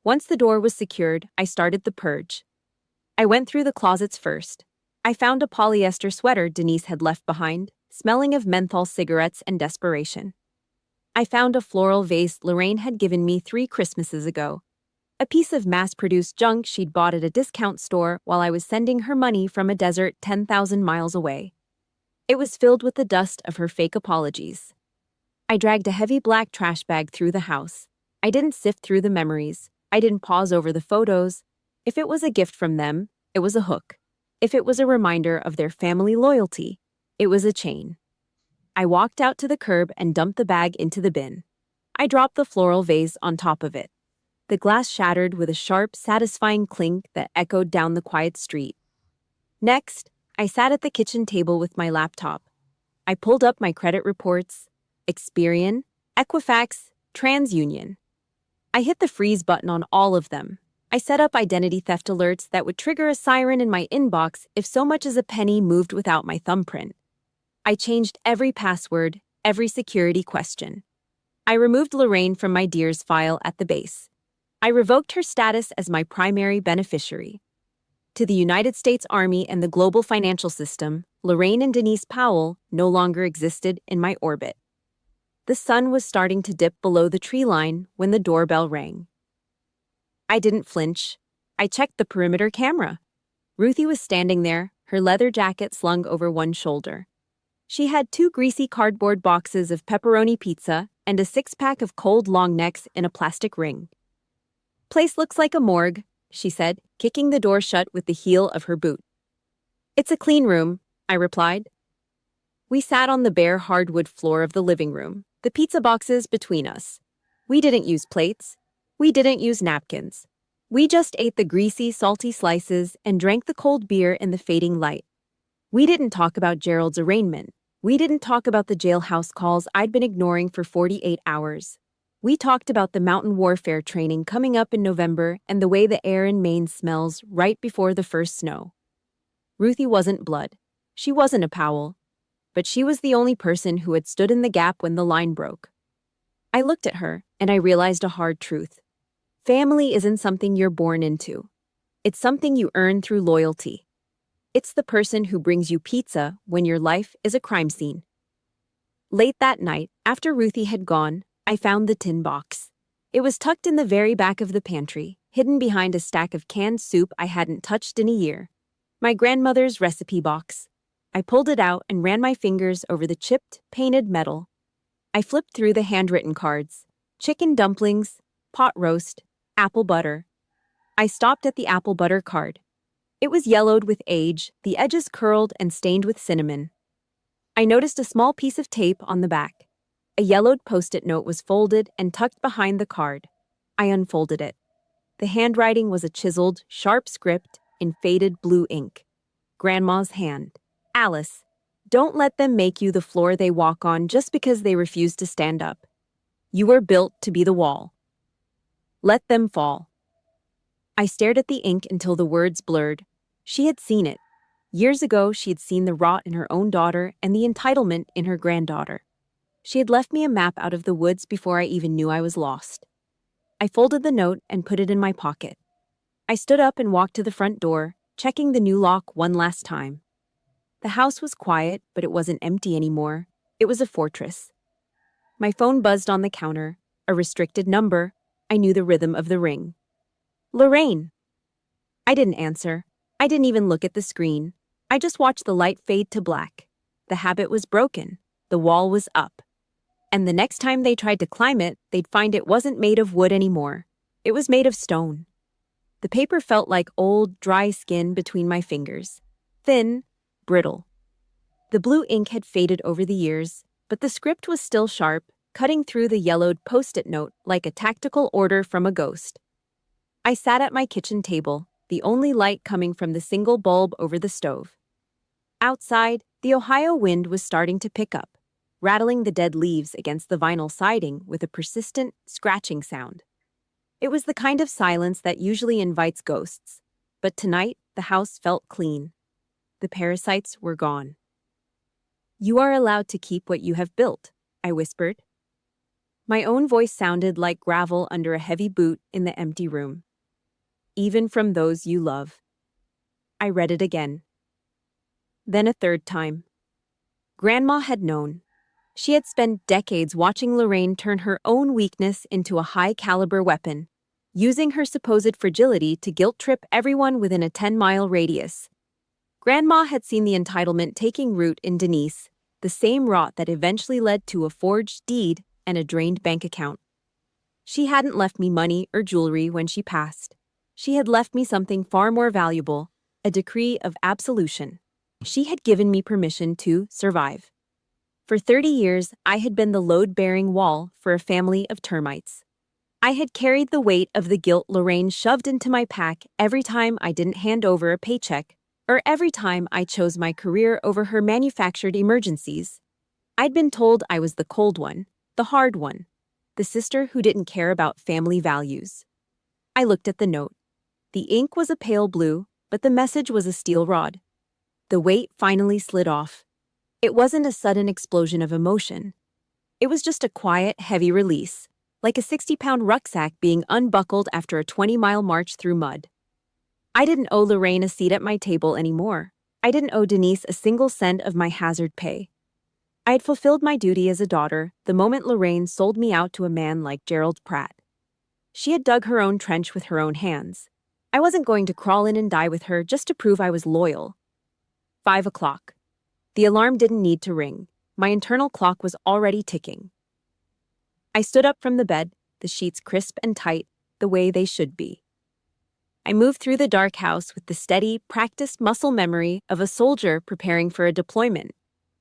Once the door was secured, I started the purge. I went through the closets first. I found a polyester sweater Denise had left behind, smelling of menthol cigarettes and desperation. I found a floral vase Lorraine had given me 3 Christmases ago, a piece of mass-produced junk she'd bought at a discount store while I was sending her money from a desert 10,000 miles away. It was filled with the dust of her fake apologies. I dragged a heavy black trash bag through the house. I didn't sift through the memories. I didn't pause over the photos. If it was a gift from them, it was a hook. If it was a reminder of their family loyalty, it was a chain. I walked out to the curb and dumped the bag into the bin. I dropped the floral vase on top of it. The glass shattered with a sharp, satisfying clink that echoed down the quiet street. Next, I sat at the kitchen table with my laptop. I pulled up my credit reports, Experian, Equifax, TransUnion. I hit the freeze button on all of them. I set up identity theft alerts that would trigger a siren in my inbox if so much as a penny moved without my thumbprint. I changed every password, every security question. I removed Lorraine from my Dears file at the base. I revoked her status as my primary beneficiary. To the United States Army and the global financial system, Lorraine and Denise Powell no longer existed in my orbit. The sun was starting to dip below the tree line when the doorbell rang. I didn't flinch. I checked the perimeter camera. Ruthie was standing there, her leather jacket slung over one shoulder. She had 2 greasy cardboard boxes of pepperoni pizza and a 6-pack of cold long necks in a plastic ring. "Place looks like a morgue," she said, kicking the door shut with the heel of her boot. "It's a clean room," I replied. We sat on the bare hardwood floor of the living room, the pizza boxes between us. We didn't use plates. We didn't use napkins. We just ate the greasy, salty slices and drank the cold beer in the fading light. We didn't talk about Gerald's arraignment. We didn't talk about the jailhouse calls I'd been ignoring for 48 hours. We talked about the mountain warfare training coming up in November and the way the air in Maine smells right before the first snow. Ruthie wasn't blood. She wasn't a Powell. But she was the only person who had stood in the gap when the line broke. I looked at her, and I realized a hard truth. Family isn't something you're born into. It's something you earn through loyalty. It's the person who brings you pizza when your life is a crime scene. Late that night, after Ruthie had gone, I found the tin box. It was tucked in the very back of the pantry, hidden behind a stack of canned soup I hadn't touched in a year. My grandmother's recipe box. I pulled it out and ran my fingers over the chipped, painted metal. I flipped through the handwritten cards. Chicken dumplings, pot roast, apple butter. I stopped at the apple butter card. It was yellowed with age, the edges curled and stained with cinnamon. I noticed a small piece of tape on the back. A yellowed post-it note was folded and tucked behind the card. I unfolded it. The handwriting was a chiseled, sharp script in faded blue ink. Grandma's hand. Alice, don't let them make you the floor they walk on just because they refuse to stand up. You were built to be the wall. Let them fall. I stared at the ink until the words blurred. She had seen it. Years ago, she had seen the rot in her own daughter and the entitlement in her granddaughter. She had left me a map out of the woods before I even knew I was lost. I folded the note and put it in my pocket. I stood up and walked to the front door, checking the new lock one last time. The house was quiet, but it wasn't empty anymore. It was a fortress. My phone buzzed on the counter. A restricted number. I knew the rhythm of the ring. Lorraine. I didn't answer. I didn't even look at the screen. I just watched the light fade to black. The habit was broken. The wall was up. And the next time they tried to climb it, they'd find it wasn't made of wood anymore. It was made of stone. The paper felt like old, dry skin between my fingers. Thin, brittle. The blue ink had faded over the years, but the script was still sharp, cutting through the yellowed post-it note like a tactical order from a ghost. I sat at my kitchen table, the only light coming from the single bulb over the stove. Outside, the Ohio wind was starting to pick up, rattling the dead leaves against the vinyl siding with a persistent, scratching sound. It was the kind of silence that usually invites ghosts, but tonight the house felt clean. The parasites were gone. You are allowed to keep what you have built, I whispered. My own voice sounded like gravel under a heavy boot in the empty room. Even from those you love. I read it again. Then a third time. Grandma had known. She had spent decades watching Lorraine turn her own weakness into a high-caliber weapon, using her supposed fragility to guilt-trip everyone within a 10-mile radius. Grandma had seen the entitlement taking root in Denise, the same rot that eventually led to a forged deed and a drained bank account. She hadn't left me money or jewelry when she passed. She had left me something far more valuable, a decree of absolution. She had given me permission to survive. For 30 years, I had been the load-bearing wall for a family of termites. I had carried the weight of the guilt Lorraine shoved into my pack every time I didn't hand over a paycheck, or every time I chose my career over her manufactured emergencies. I'd been told I was the cold one, the hard one, the sister who didn't care about family values. I looked at the note. The ink was a pale blue, but the message was a steel rod. The weight finally slid off. It wasn't a sudden explosion of emotion. It was just a quiet, heavy release, like a 60-pound rucksack being unbuckled after a 20-mile march through mud. I didn't owe Lorraine a seat at my table anymore. I didn't owe Denise a single cent of my hazard pay. I had fulfilled my duty as a daughter the moment Lorraine sold me out to a man like Gerald Pratt. She had dug her own trench with her own hands. I wasn't going to crawl in and die with her just to prove I was loyal. 5 o'clock. The alarm didn't need to ring. My internal clock was already ticking. I stood up from the bed, the sheets crisp and tight, the way they should be. I moved through the dark house with the steady, practiced muscle memory of a soldier preparing for a deployment.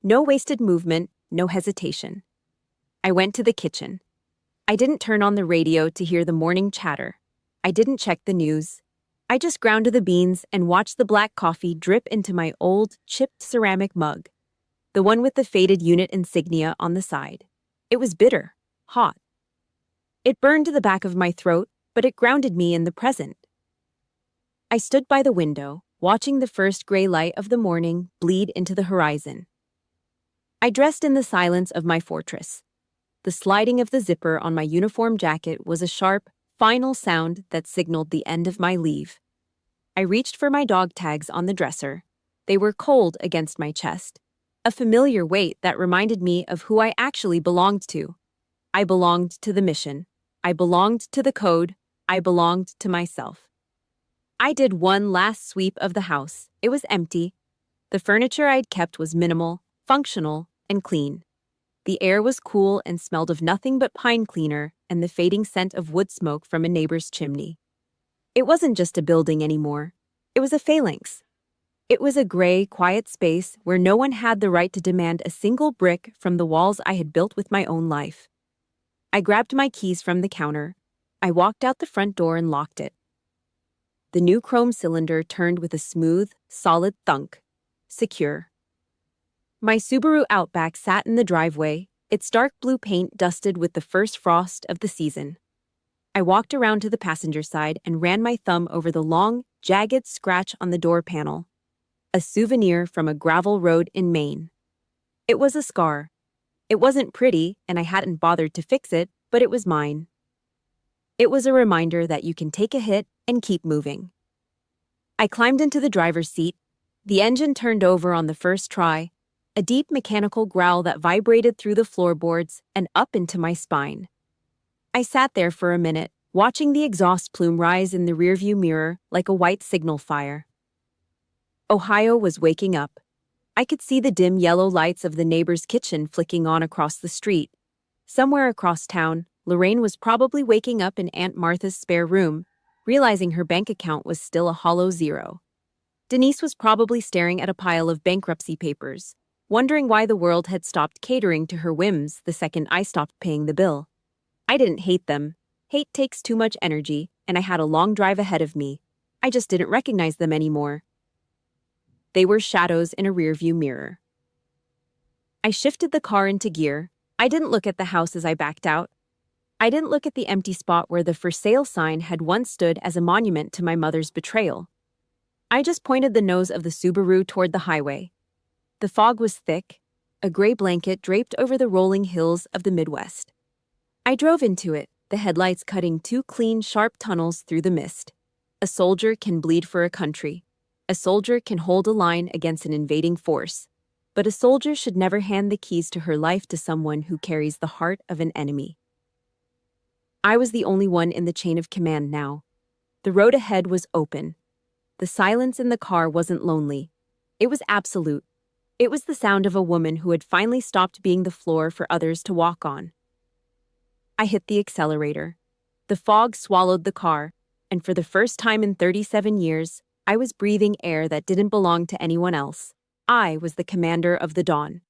No wasted movement, no hesitation. I went to the kitchen. I didn't turn on the radio to hear the morning chatter. I didn't check the news. I just ground the beans and watched the black coffee drip into my old, chipped ceramic mug, the one with the faded unit insignia on the side. It was bitter, hot. It burned to the back of my throat, but it grounded me in the present. I stood by the window, watching the first gray light of the morning bleed into the horizon. I dressed in the silence of my fortress. The sliding of the zipper on my uniform jacket was a sharp, final sound that signaled the end of my leave. I reached for my dog tags on the dresser. They were cold against my chest, a familiar weight that reminded me of who I actually belonged to. I belonged to the mission. I belonged to the code. I belonged to myself. I did one last sweep of the house. It was empty. The furniture I'd kept was minimal, functional, and clean. The air was cool and smelled of nothing but pine cleaner and the fading scent of wood smoke from a neighbor's chimney. It wasn't just a building anymore. It was a phalanx. It was a gray, quiet space where no one had the right to demand a single brick from the walls I had built with my own life. I grabbed my keys from the counter. I walked out the front door and locked it. The new chrome cylinder turned with a smooth, solid thunk. Secure. My Subaru Outback sat in the driveway, its dark blue paint dusted with the first frost of the season. I walked around to the passenger side and ran my thumb over the long, jagged scratch on the door panel. A souvenir from a gravel road in Maine. It was a scar. It wasn't pretty, and I hadn't bothered to fix it, but it was mine. It was a reminder that you can take a hit and keep moving. I climbed into the driver's seat. The engine turned over on the first try, a deep mechanical growl that vibrated through the floorboards and up into my spine. I sat there for a minute, watching the exhaust plume rise in the rearview mirror like a white signal fire. Ohio was waking up. I could see the dim yellow lights of the neighbor's kitchen flicking on across the street. Somewhere across town, Lorraine was probably waking up in Aunt Martha's spare room, realizing her bank account was still a hollow zero. Denise was probably staring at a pile of bankruptcy papers, wondering why the world had stopped catering to her whims the second I stopped paying the bill. I didn't hate them. Hate takes too much energy, and I had a long drive ahead of me. I just didn't recognize them anymore. They were shadows in a rearview mirror. I shifted the car into gear. I didn't look at the house as I backed out. I didn't look at the empty spot where the for sale sign had once stood as a monument to my mother's betrayal. I just pointed the nose of the Subaru toward the highway. The fog was thick, a gray blanket draped over the rolling hills of the Midwest. I drove into it, the headlights cutting two clean, sharp tunnels through the mist. A soldier can bleed for a country. A soldier can hold a line against an invading force, but a soldier should never hand the keys to her life to someone who carries the heart of an enemy. I was the only one in the chain of command now. The road ahead was open. The silence in the car wasn't lonely. It was absolute. It was the sound of a woman who had finally stopped being the floor for others to walk on. I hit the accelerator. The fog swallowed the car, and for the first time in 37 years, I was breathing air that didn't belong to anyone else. I was the commander of the dawn.